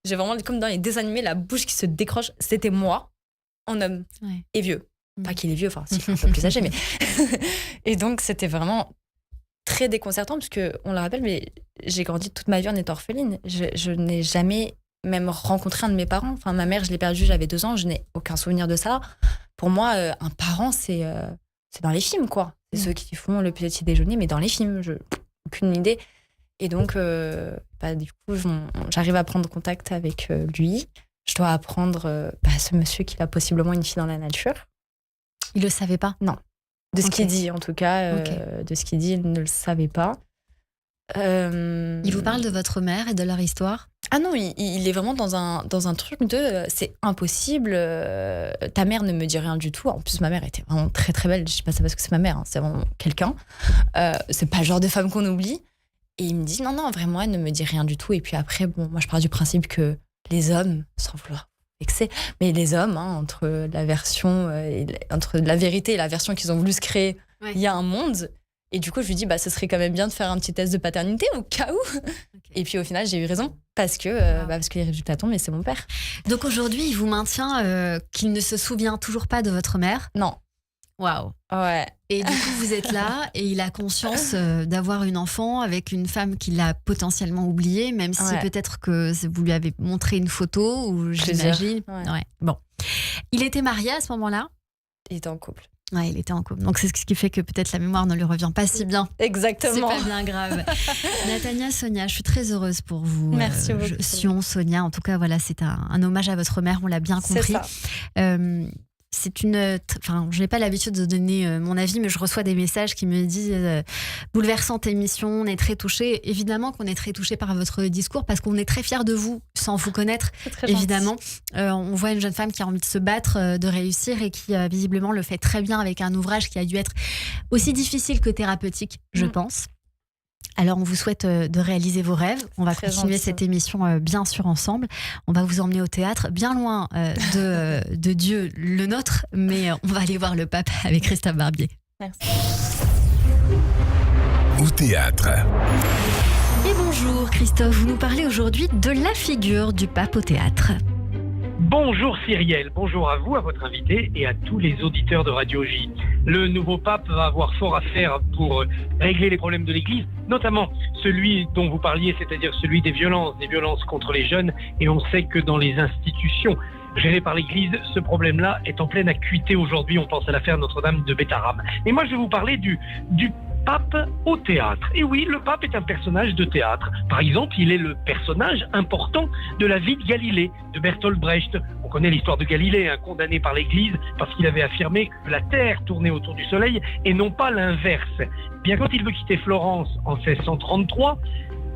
J'ai vraiment, comme dans les dessins animés, la bouche qui se décroche. C'était moi, en homme et vieux. Pas qu'il est vieux, enfin, si, un peu plus âgé, mais. Et donc, c'était vraiment très déconcertant, parce qu'on le rappelle, mais j'ai grandi toute ma vie en étant orpheline. Je n'ai jamais même rencontré un de mes parents. Enfin, ma mère, je l'ai perdue, j'avais 2 ans, je n'ai aucun souvenir de ça. Pour moi, un parent, c'est dans les films, quoi. C'est ceux qui font le petit déjeuner, mais dans les films, aucune idée. Et donc, du coup, j'arrive à prendre contact avec lui. Je dois apprendre ce monsieur qu'il a possiblement une fille dans la nature. Il le savait pas? Non. De ce qu'il dit, en tout cas. De ce qu'il dit, il ne le savait pas. Il vous parle de votre mère et de leur histoire? Ah non, il est vraiment dans un truc de c'est impossible, ta mère ne me dit rien du tout. En plus, ma mère était vraiment très très belle. Je dis pas ça parce que c'est ma mère, hein, c'est vraiment quelqu'un. C'est pas le genre de femme qu'on oublie. Et il me dit non, vraiment, elle ne me dit rien du tout. Et puis après, moi je pars du principe que les hommes, sans vouloir vexer, mais les hommes, entre la version, entre la vérité et la version qu'ils ont voulu se créer, il y a un monde. Et du coup, je lui dis, ce serait quand même bien de faire un petit test de paternité au cas où. Et puis au final, j'ai eu raison parce que les résultats tombent et c'est mon père. Donc aujourd'hui, il vous maintient qu'il ne se souvient toujours pas de votre mère? Non. Waouh. Ouais. Et du coup, vous êtes là et il a conscience d'avoir une enfant avec une femme qu'il a potentiellement oubliée, même si peut-être que vous lui avez montré une photo, ou j'imagine. Ouais. Bon. Il était marié à ce moment-là? Il était en couple. Ouais, il était en couple. Donc c'est ce qui fait que peut-être la mémoire ne lui revient pas si bien. Exactement. C'est pas bien grave. Nathania, Sonia, je suis très heureuse pour vous. Merci beaucoup. Sonia, en tout cas, voilà, c'est un hommage à votre mère, on l'a bien compris. C'est ça. je n'ai pas l'habitude de donner mon avis, mais je reçois des messages qui me disent bouleversante émission, on est très touchés. Évidemment qu'on est très touchés par votre discours parce qu'on est très fiers de vous, sans vous connaître. Évidemment, on voit une jeune femme qui a envie de se battre, de réussir et qui visiblement le fait très bien avec un ouvrage qui a dû être aussi difficile que thérapeutique, je pense. Alors, on vous souhaite de réaliser vos rêves. On va continuer cette émission bien sûr ensemble. On va vous emmener au théâtre, bien loin de Dieu, le nôtre, mais on va aller voir le pape avec Christophe Barbier. Merci. Au théâtre. Et bonjour Christophe, vous nous parlez aujourd'hui de la figure du pape au théâtre. Bonjour Cyrielle, bonjour à vous, à votre invité et à tous les auditeurs de Radio J. Le nouveau pape va avoir fort à faire pour régler les problèmes de l'Église, notamment celui dont vous parliez, c'est-à-dire celui des violences contre les jeunes. Et on sait que dans les institutions gérées par l'Église, ce problème-là est en pleine acuité aujourd'hui. On pense à l'affaire Notre-Dame de Bétharram. Et moi, je vais vous parler du pape au théâtre. Et oui, le pape est un personnage de théâtre. Par exemple, il est le personnage important de la vie de Galilée, de Bertolt Brecht. On connaît l'histoire de Galilée, condamné par l'Église parce qu'il avait affirmé que la Terre tournait autour du Soleil et non pas l'inverse. Bien quand il veut quitter Florence en 1633,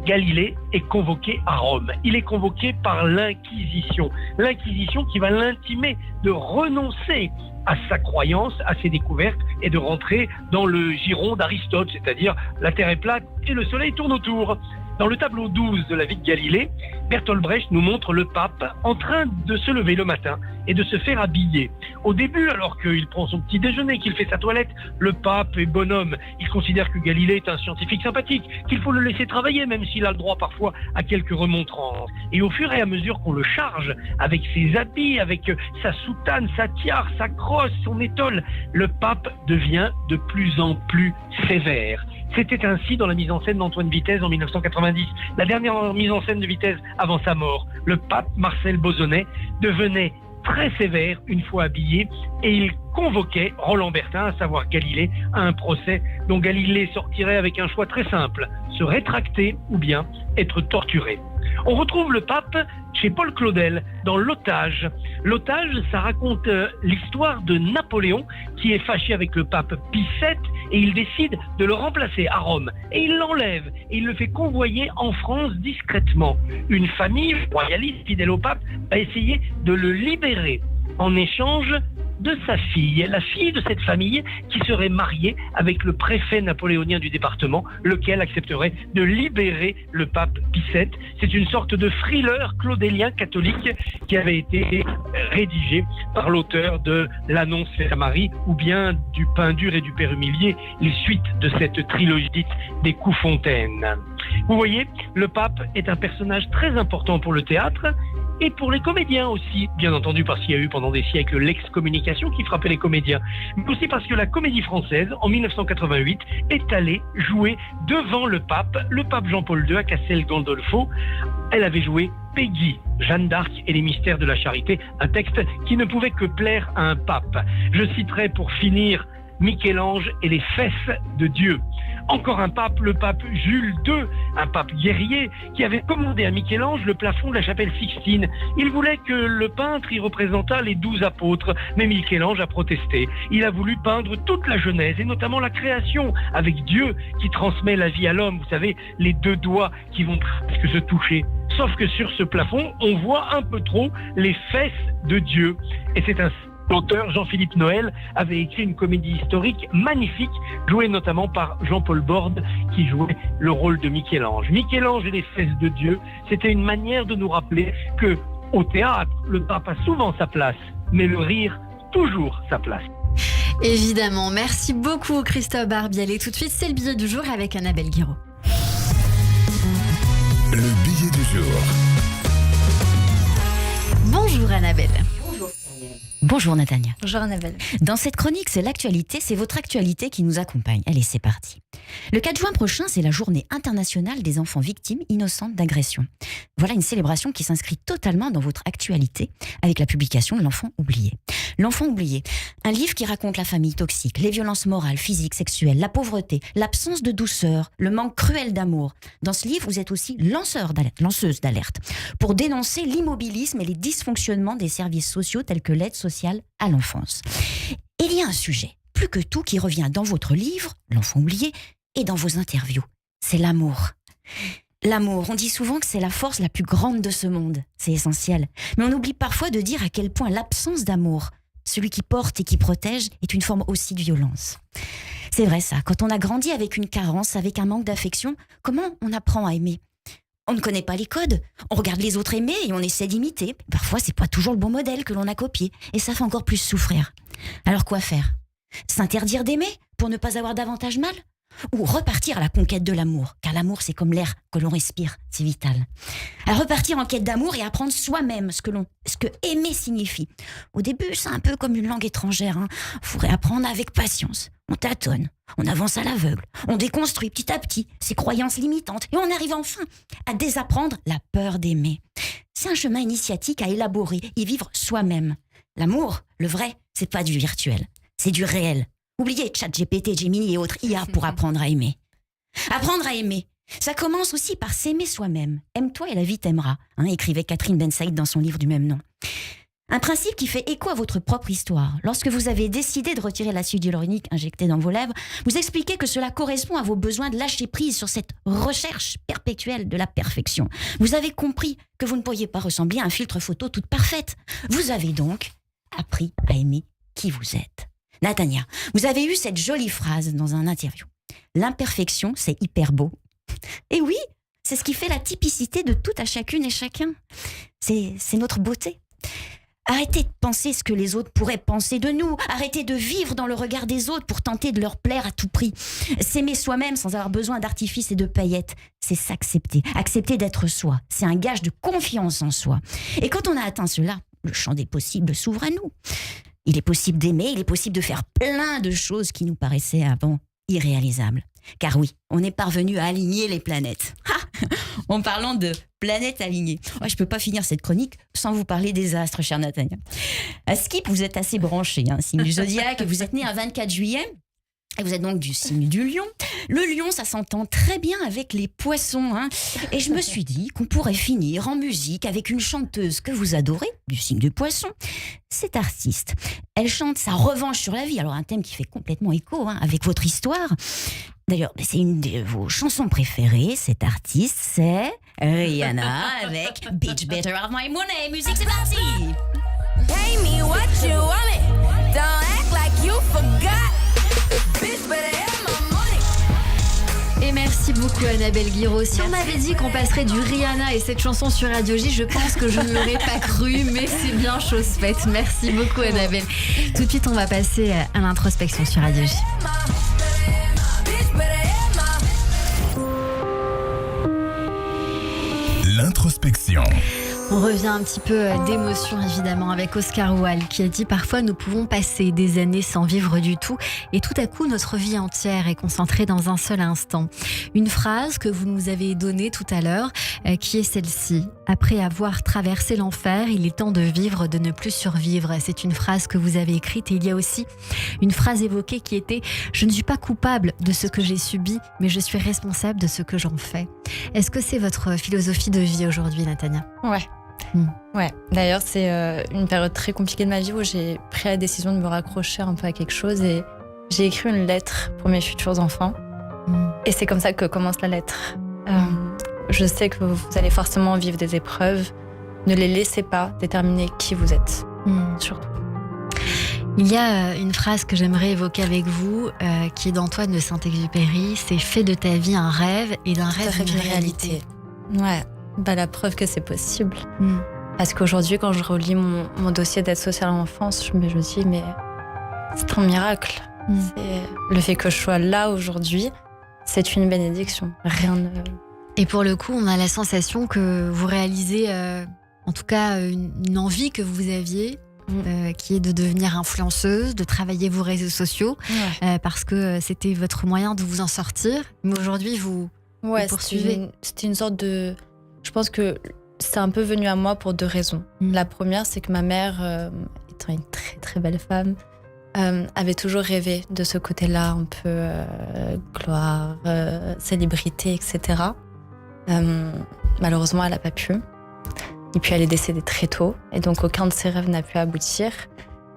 Galilée est convoqué à Rome. Il est convoqué par l'Inquisition. L'Inquisition qui va l'intimer de renoncer à sa croyance, à ses découvertes et de rentrer dans le giron d'Aristote, c'est-à-dire la Terre est plate et le Soleil tourne autour. Dans le tableau 12 de la vie de Galilée, Bertolt Brecht nous montre le pape en train de se lever le matin et de se faire habiller. Au début, alors qu'il prend son petit déjeuner, qu'il fait sa toilette, le pape est bonhomme. Il considère que Galilée est un scientifique sympathique, qu'il faut le laisser travailler, même s'il a le droit parfois à quelques remontrances. Et au fur et à mesure qu'on le charge avec ses habits, avec sa soutane, sa tiare, sa crosse, son étole, le pape devient de plus en plus sévère. C'était ainsi dans la mise en scène d'Antoine Vitesse en 1990, la dernière mise en scène de Vitesse avant sa mort. Le pape Marcel Bozonnet devenait très sévère une fois habillé et il convoquait Roland Bertin, à savoir Galilée, à un procès dont Galilée sortirait avec un choix très simple, se rétracter ou bien être torturé. On retrouve le pape chez Paul Claudel dans L'Otage. L'Otage, ça raconte l'histoire de Napoléon qui est fâché avec le pape Pie VII et il décide de le remplacer à Rome. Et il l'enlève et il le fait convoyer en France discrètement. Une famille royaliste fidèle au pape a essayé de le libérer en échange de sa fille, la fille de cette famille qui serait mariée avec le préfet napoléonien du département, lequel accepterait de libérer le pape Pie VII. C'est une sorte de thriller claudélien catholique qui avait été rédigé par l'auteur de L'Annonce faite à Marie ou bien du Pain dur et du Père humilié, les suites de cette trilogie dite des Coups-Fontaine. Vous voyez, le pape est un personnage très important pour le théâtre et pour les comédiens aussi, bien entendu parce qu'il y a eu pendant des siècles l'excommunication qui frappait les comédiens, mais aussi parce que la Comédie Française, en 1988, est allée jouer devant le pape Jean-Paul II à Castel Gandolfo. Elle avait joué Peggy, Jeanne d'Arc et les mystères de la charité, un texte qui ne pouvait que plaire à un pape. Je citerai pour finir Michel-Ange et les fesses de Dieu. Encore un pape, le pape Jules II, un pape guerrier, qui avait commandé à Michel-Ange le plafond de la chapelle Sixtine. Il voulait que le peintre y représentât les 12 apôtres, mais Michel-Ange a protesté. Il a voulu peindre toute la Genèse, et notamment la création, avec Dieu qui transmet la vie à l'homme. Vous savez, les deux doigts qui vont presque se toucher. Sauf que sur ce plafond, on voit un peu trop les fesses de Dieu. Et c'est ainsi. L'auteur Jean-Philippe Noël avait écrit une comédie historique magnifique, jouée notamment par Jean-Paul Borde, qui jouait le rôle de Michel-Ange. Michel-Ange et les fesses de Dieu, c'était une manière de nous rappeler que, au théâtre, le pape a souvent sa place, mais le rire, toujours sa place. Évidemment, merci beaucoup Christophe Barbier. Et tout de suite, c'est le billet du jour avec Annabelle Guiraud. Le billet du jour. Bonjour Annabelle. Bonjour Natania. Bonjour Annabelle. Dans cette chronique, c'est l'actualité, c'est votre actualité qui nous accompagne. Allez, c'est parti. Le 4 juin prochain, c'est la journée internationale des enfants victimes innocentes d'agression. Voilà une célébration qui s'inscrit totalement dans votre actualité avec la publication de L'Enfant oublié. L'Enfant oublié, un livre qui raconte la famille toxique, les violences morales, physiques, sexuelles, la pauvreté, l'absence de douceur, le manque cruel d'amour. Dans ce livre, vous êtes aussi lanceuse d'alerte pour dénoncer l'immobilisme et les dysfonctionnements des services sociaux tels que l'aide sociale à l'enfance. Et il y a un sujet, plus que tout, qui revient dans votre livre, L'Enfant oublié, et dans vos interviews. C'est l'amour. L'amour, on dit souvent que c'est la force la plus grande de ce monde. C'est essentiel. Mais on oublie parfois de dire à quel point l'absence d'amour, celui qui porte et qui protège, est une forme aussi de violence. C'est vrai ça, quand on a grandi avec une carence, avec un manque d'affection, comment on apprend à aimer ? On ne connaît pas les codes, on regarde les autres aimer et on essaie d'imiter. Parfois, c'est pas toujours le bon modèle que l'on a copié, et ça fait encore plus souffrir. Alors quoi faire ? S'interdire d'aimer pour ne pas avoir davantage mal ? Ou repartir à la conquête de l'amour, car l'amour c'est comme l'air que l'on respire, c'est vital. À repartir en quête d'amour et apprendre soi-même ce que aimer signifie. Au début c'est un peu comme une langue étrangère, faut réapprendre avec patience. On tâtonne, on avance à l'aveugle, on déconstruit petit à petit ses croyances limitantes et on arrive enfin à désapprendre la peur d'aimer. C'est un chemin initiatique à élaborer et vivre soi-même. L'amour, le vrai, c'est pas du virtuel, c'est du réel. Oubliez ChatGPT, Gemini et autres IA pour apprendre à aimer. Apprendre à aimer, ça commence aussi par s'aimer soi-même. Aime-toi et la vie t'aimera, écrivait Catherine Ben Saïd dans son livre du même nom. Un principe qui fait écho à votre propre histoire. Lorsque vous avez décidé de retirer l'acide hyaluronique injecté dans vos lèvres, vous expliquez que cela correspond à vos besoins de lâcher prise sur cette recherche perpétuelle de la perfection. Vous avez compris que vous ne pourriez pas ressembler à un filtre photo toute parfaite. Vous avez donc appris à aimer qui vous êtes. Natania, vous avez eu cette jolie phrase dans un interview. L'imperfection, c'est hyper beau. Et oui, c'est ce qui fait la typicité de tout à chacune et chacun. C'est notre beauté. Arrêtez de penser ce que les autres pourraient penser de nous. Arrêtez de vivre dans le regard des autres pour tenter de leur plaire à tout prix. S'aimer soi-même sans avoir besoin d'artifices et de paillettes, c'est s'accepter. Accepter d'être soi. C'est un gage de confiance en soi. Et quand on a atteint cela, le champ des possibles s'ouvre à nous. Il est possible d'aimer, il est possible de faire plein de choses qui nous paraissaient avant irréalisables. Car oui, on est parvenu à aligner les planètes. En parlant de planètes alignées. Je ne peux pas finir cette chronique sans vous parler des astres, chère Natania. À Skip, vous êtes assez branché, signe du zodiaque. Vous êtes né un 24 juillet. Et vous êtes donc du signe du lion. Le lion, ça s'entend très bien avec les poissons. Et je me suis dit qu'on pourrait finir en musique avec une chanteuse que vous adorez, du signe du poisson. Cette artiste, elle chante sa revanche sur la vie. Alors un thème qui fait complètement écho avec votre histoire. D'ailleurs, c'est une de vos chansons préférées. Cette artiste, c'est Rihanna avec Bitch Better Have My Money. Musique, c'est parti! Pay me what you want it. Don't act like you forgot. Et merci beaucoup Annabelle Guiraud. Si on m'avait dit qu'on passerait du Rihanna et cette chanson sur Radio J, je pense que je ne l'aurais pas cru, mais c'est bien chose faite. Merci beaucoup Annabelle. Tout de suite, on va passer à l'introspection sur Radio J. L'introspection. On revient un petit peu d'émotion évidemment avec Oscar Wilde qui a dit « Parfois nous pouvons passer des années sans vivre du tout et tout à coup notre vie entière est concentrée dans un seul instant ». Une phrase que vous nous avez donnée tout à l'heure qui est celle-ci. « Après avoir traversé l'enfer, il est temps de vivre, de ne plus survivre ». C'est une phrase que vous avez écrite et il y a aussi une phrase évoquée qui était « Je ne suis pas coupable de ce que j'ai subi, mais je suis responsable de ce que j'en fais ». Est-ce que c'est votre philosophie de vie aujourd'hui, Natania ? Ouais. D'ailleurs, c'est une période très compliquée de ma vie où j'ai pris la décision de me raccrocher un peu à quelque chose et j'ai écrit une lettre pour mes futurs enfants. Et c'est comme ça que commence la lettre. Je sais que vous allez forcément vivre des épreuves. Ne les laissez pas déterminer qui vous êtes, surtout. Il y a une phrase que j'aimerais évoquer avec vous, qui est d'Antoine de Saint-Exupéry. C'est « Fais de ta vie un rêve et d'un rêve une réalité ». Ouais. La preuve que c'est possible. Parce qu'aujourd'hui, quand je relis mon dossier d'aide sociale à l'enfance, je me dis, mais c'est un miracle. C'est le fait que je sois là aujourd'hui, c'est une bénédiction. Rien ne... Et pour le coup, on a la sensation que vous réalisez, en tout cas, une envie que vous aviez qui est de devenir influenceuse, de travailler vos réseaux sociaux, parce que c'était votre moyen de vous en sortir. Mais aujourd'hui, vous poursuivez. C'était une sorte de... Je pense que c'est un peu venu à moi pour 2 raisons. La première, c'est que ma mère, étant une très très belle femme, avait toujours rêvé de ce côté-là, un peu gloire, célébrité, etc. Malheureusement, elle n'a pas pu. Et puis, elle est décédée très tôt. Et donc, aucun de ses rêves n'a pu aboutir.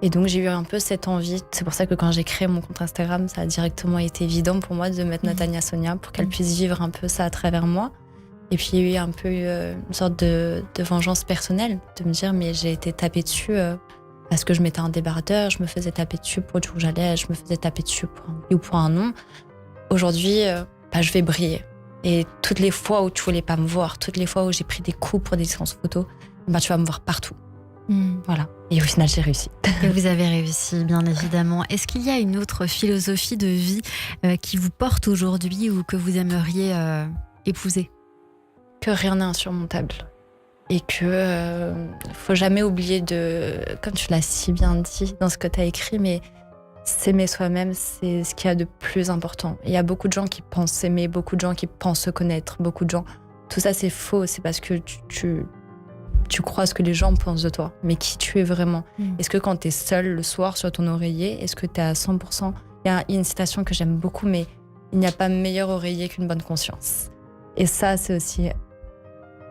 Et donc, j'ai eu un peu cette envie. C'est pour ça que quand j'ai créé mon compte Instagram, ça a directement été évident pour moi de mettre Natania Sonia pour qu'elle puisse vivre un peu ça à travers moi. Et puis, il y a eu un peu une sorte de vengeance personnelle, de me dire, mais j'ai été tapée dessus parce que je mettais un débardeur, je me faisais taper dessus pour dire où j'allais, je me faisais taper dessus pour un oui ou pour un non. Aujourd'hui, je vais briller. Et toutes les fois où tu voulais pas me voir, toutes les fois où j'ai pris des coups pour des séances photos, tu vas me voir partout. Voilà. Et au final, j'ai réussi. Et vous avez réussi, bien évidemment. Est-ce qu'il y a une autre philosophie de vie qui vous porte aujourd'hui ou que vous aimeriez épouser ? Que rien n'est insurmontable. Et que faut jamais oublier comme tu l'as si bien dit dans ce que tu as écrit, mais s'aimer soi-même, c'est ce qu'il y a de plus important. Il y a beaucoup de gens qui pensent s'aimer, beaucoup de gens qui pensent se connaître, beaucoup de gens... Tout ça, c'est faux. C'est parce que tu crois ce que les gens pensent de toi. Mais qui tu es vraiment ? Est-ce que quand tu es seul le soir sur ton oreiller, est-ce que tu es à 100% ? Il y a une citation que j'aime beaucoup, mais il n'y a pas meilleur oreiller qu'une bonne conscience. Et ça, c'est aussi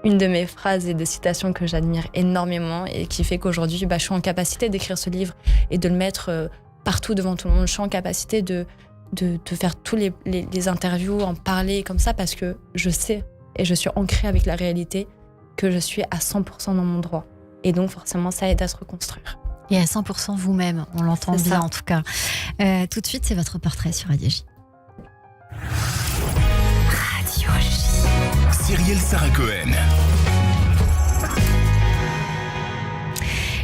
une de mes phrases et de citations que j'admire énormément et qui fait qu'aujourd'hui, je suis en capacité d'écrire ce livre et de le mettre partout devant tout le monde. Je suis en capacité de faire tous les interviews, en parler comme ça parce que je sais et je suis ancrée avec la réalité que je suis à 100% dans mon droit. Et donc, forcément, ça aide à se reconstruire. Et à 100% vous-même, on l'entend C'est bien ça. en tout cas. Tout de suite, c'est votre portrait sur Radio J. Radio J. Cyrielle Sarah Cohen.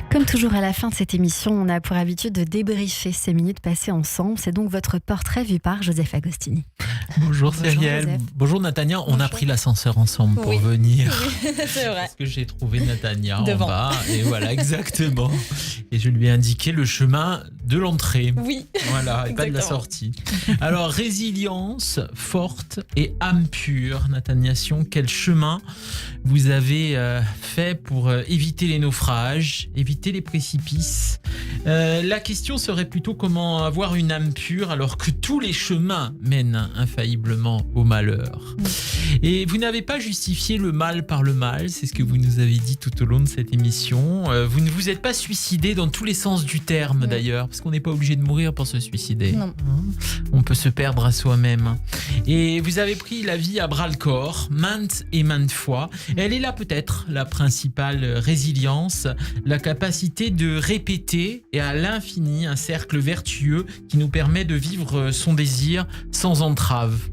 Comme toujours à la fin de cette émission, on a pour habitude de débriefer ces minutes passées ensemble. C'est donc votre portrait vu par Joseph Agostini. Bonjour Cyrielle. Joseph. Bonjour Natania. On a pris l'ascenseur ensemble pour venir. Oui, c'est vrai. Parce que j'ai trouvé Natania Devant. en bas. Et voilà, exactement. Et je lui ai indiqué le chemin de l'entrée. Oui. Voilà, et pas de la Exactement. sortie. Alors, résilience forte et âme pure. Natania Sion, quel chemin vous avez fait pour éviter les naufrages, éviter les précipices. La question serait plutôt comment avoir une âme pure alors que tous les chemins mènent infailliblement au malheur. Et vous n'avez pas justifié le mal par le mal, c'est ce que vous nous avez dit tout au long de cette émission. Vous ne vous êtes pas suicidé dans tous les sens du terme d'ailleurs, parce qu'on n'est pas obligé de mourir pour se suicider. Non. On peut se perdre à soi-même. Et vous avez pris la vie à bras-le-corps, maintes et maintes fois. Elle est là peut-être la principale résilience, la capacité de répéter et à l'infini un cercle vertueux qui nous permet de vivre son désir sans entrave.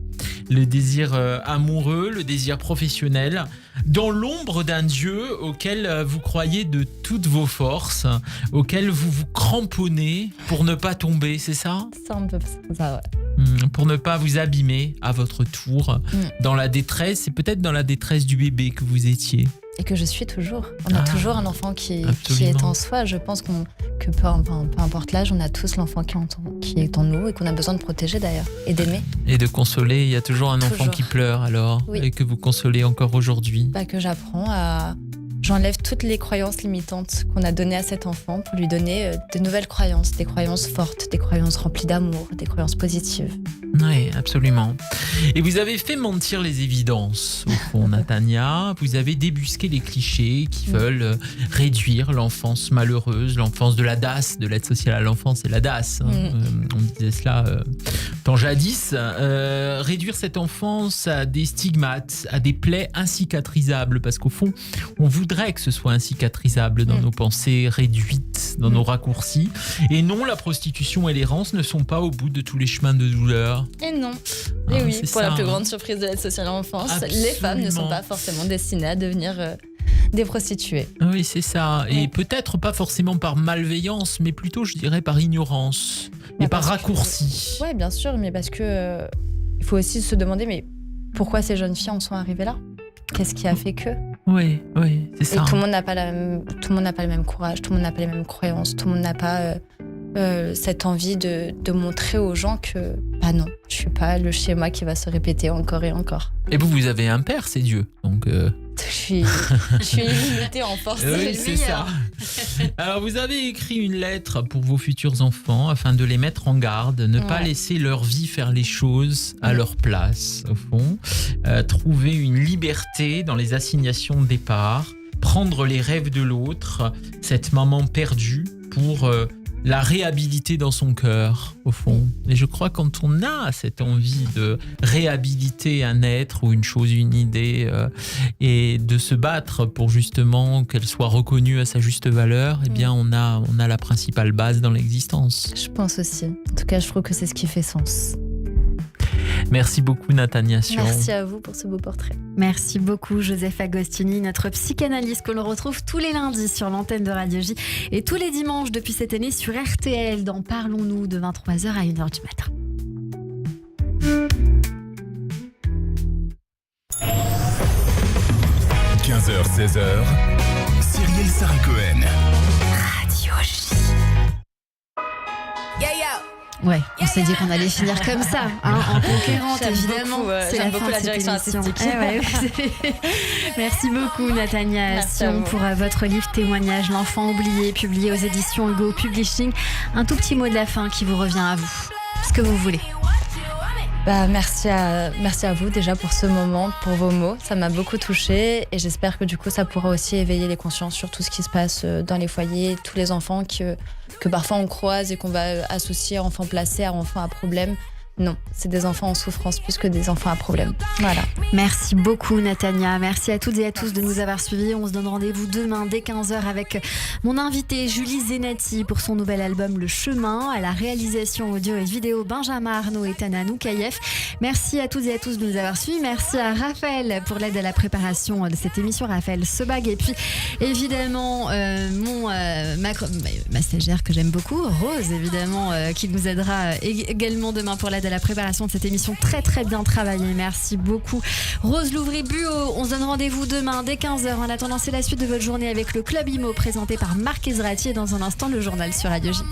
Le désir amoureux, le désir professionnel, dans l'ombre d'un Dieu auquel vous croyez de toutes vos forces, auquel vous vous cramponnez pour ne pas tomber, c'est ça ? C'est un peu ça, ouais. Pour ne pas vous abîmer à votre tour dans la détresse, et peut-être dans la détresse du bébé que vous étiez. Et que je suis toujours. On a toujours un enfant qui est en soi. Je pense que peu importe l'âge, on a tous l'enfant qui est en nous et qu'on a besoin de protéger d'ailleurs et d'aimer. Et de consoler, il y a toujours un enfant Toujours. qui pleure alors, Oui. et que vous consolez encore aujourd'hui. Que j'apprends à... J'enlève toutes les croyances limitantes qu'on a données à cet enfant pour lui donner de nouvelles croyances, des croyances fortes, des croyances remplies d'amour, des croyances positives. Oui, absolument. Et vous avez fait mentir les évidences, au fond, Natania. Vous avez débusqué les clichés qui veulent réduire l'enfance malheureuse, l'enfance de la DAS, de l'aide sociale à l'enfance, et la DAS. On disait cela tant jadis. Réduire cette enfance à des stigmates, à des plaies incicatrisables, parce qu'au fond, on voudrait que ce soit incicatrisable dans nos pensées réduites, dans nos raccourcis. Et non, la prostitution et l'errance ne sont pas au bout de tous les chemins de douleur. Et non. Et oui, c'est pour ça, la plus grande surprise de l'aide sociale à l'enfance, Absolument. les femmes ne sont pas forcément destinées à devenir des prostituées. Oui, c'est ça. Et peut-être pas forcément par malveillance, mais plutôt, je dirais, par ignorance et par raccourci. Oui, bien sûr, mais parce que il faut aussi se demander, mais pourquoi ces jeunes filles en sont arrivées là ? Qu'est-ce qui a fait que ? Oui, c'est ça. Et tout le monde n'a pas le même courage, tout le monde n'a pas les mêmes croyances, tout le monde n'a pas cette envie de montrer aux gens que, bah non, je suis pas le schéma qui va se répéter encore et encore. Et vous avez un père, c'est Dieu. Donc je suis limitée en force. Oui, c'est ça. Alors, vous avez écrit une lettre pour vos futurs enfants afin de les mettre en garde, ne pas laisser leur vie faire les choses à leur place, au fond. Trouver une liberté dans les assignations de départ, prendre les rêves de l'autre, cette maman perdue pour la réhabiliter dans son cœur, au fond. Et je crois quand on a cette envie de réhabiliter un être ou une chose, une idée, et de se battre pour justement qu'elle soit reconnue à sa juste valeur, eh bien on a la principale base dans l'existence. Je pense aussi. En tout cas, je trouve que c'est ce qui fait sens. Merci beaucoup Natania Sion. Merci à vous pour ce beau portrait. Merci beaucoup Joseph Agostini, notre psychanalyste que l'on retrouve tous les lundis sur l'antenne de Radio J et tous les dimanches depuis cette année sur RTL dans Parlons-nous de 23h à 1h du matin. – 15h, 16h, Cyrielle Sarah Cohen. Radio J. Ouais, on s'est dit qu'on allait finir comme ça, en conquérante évidemment. J'aime beaucoup la direction artistique. Merci beaucoup Natania Sion pour votre livre témoignage L'enfant oublié, publié aux éditions Hugo Publishing. Un tout petit mot de la fin qui vous revient à vous, ce que vous voulez. Merci à vous déjà pour ce moment, pour vos mots. Ça m'a beaucoup touchée et j'espère que du coup ça pourra aussi éveiller les consciences sur tout ce qui se passe dans les foyers, tous les enfants que parfois on croise et qu'on va associer enfants placés à enfants à problème. Non, c'est des enfants en souffrance plus que des enfants à problème. Voilà. Merci beaucoup Natania, merci à toutes et à tous de nous avoir suivis. On se donne rendez-vous demain dès 15h avec mon invitée Julie Zenati pour son nouvel album Le Chemin, à la réalisation audio et vidéo Benjamin Arnaud et Tana Noukaïef. Merci à toutes et à tous de nous avoir suivis. Merci à Raphaël pour l'aide à la préparation de cette émission, Raphaël Sebag, et puis évidemment ma stagiaire que j'aime beaucoup, Rose évidemment, qui nous aidera également demain pour l'aide à la préparation de cette émission très très bien travaillée. Merci beaucoup Rose Louvry-Buot. On se donne rendez-vous demain dès 15h. En attendant, c'est la suite de votre journée avec le Club Imo présenté par Marc Ezrati et dans un instant le journal sur Radio J.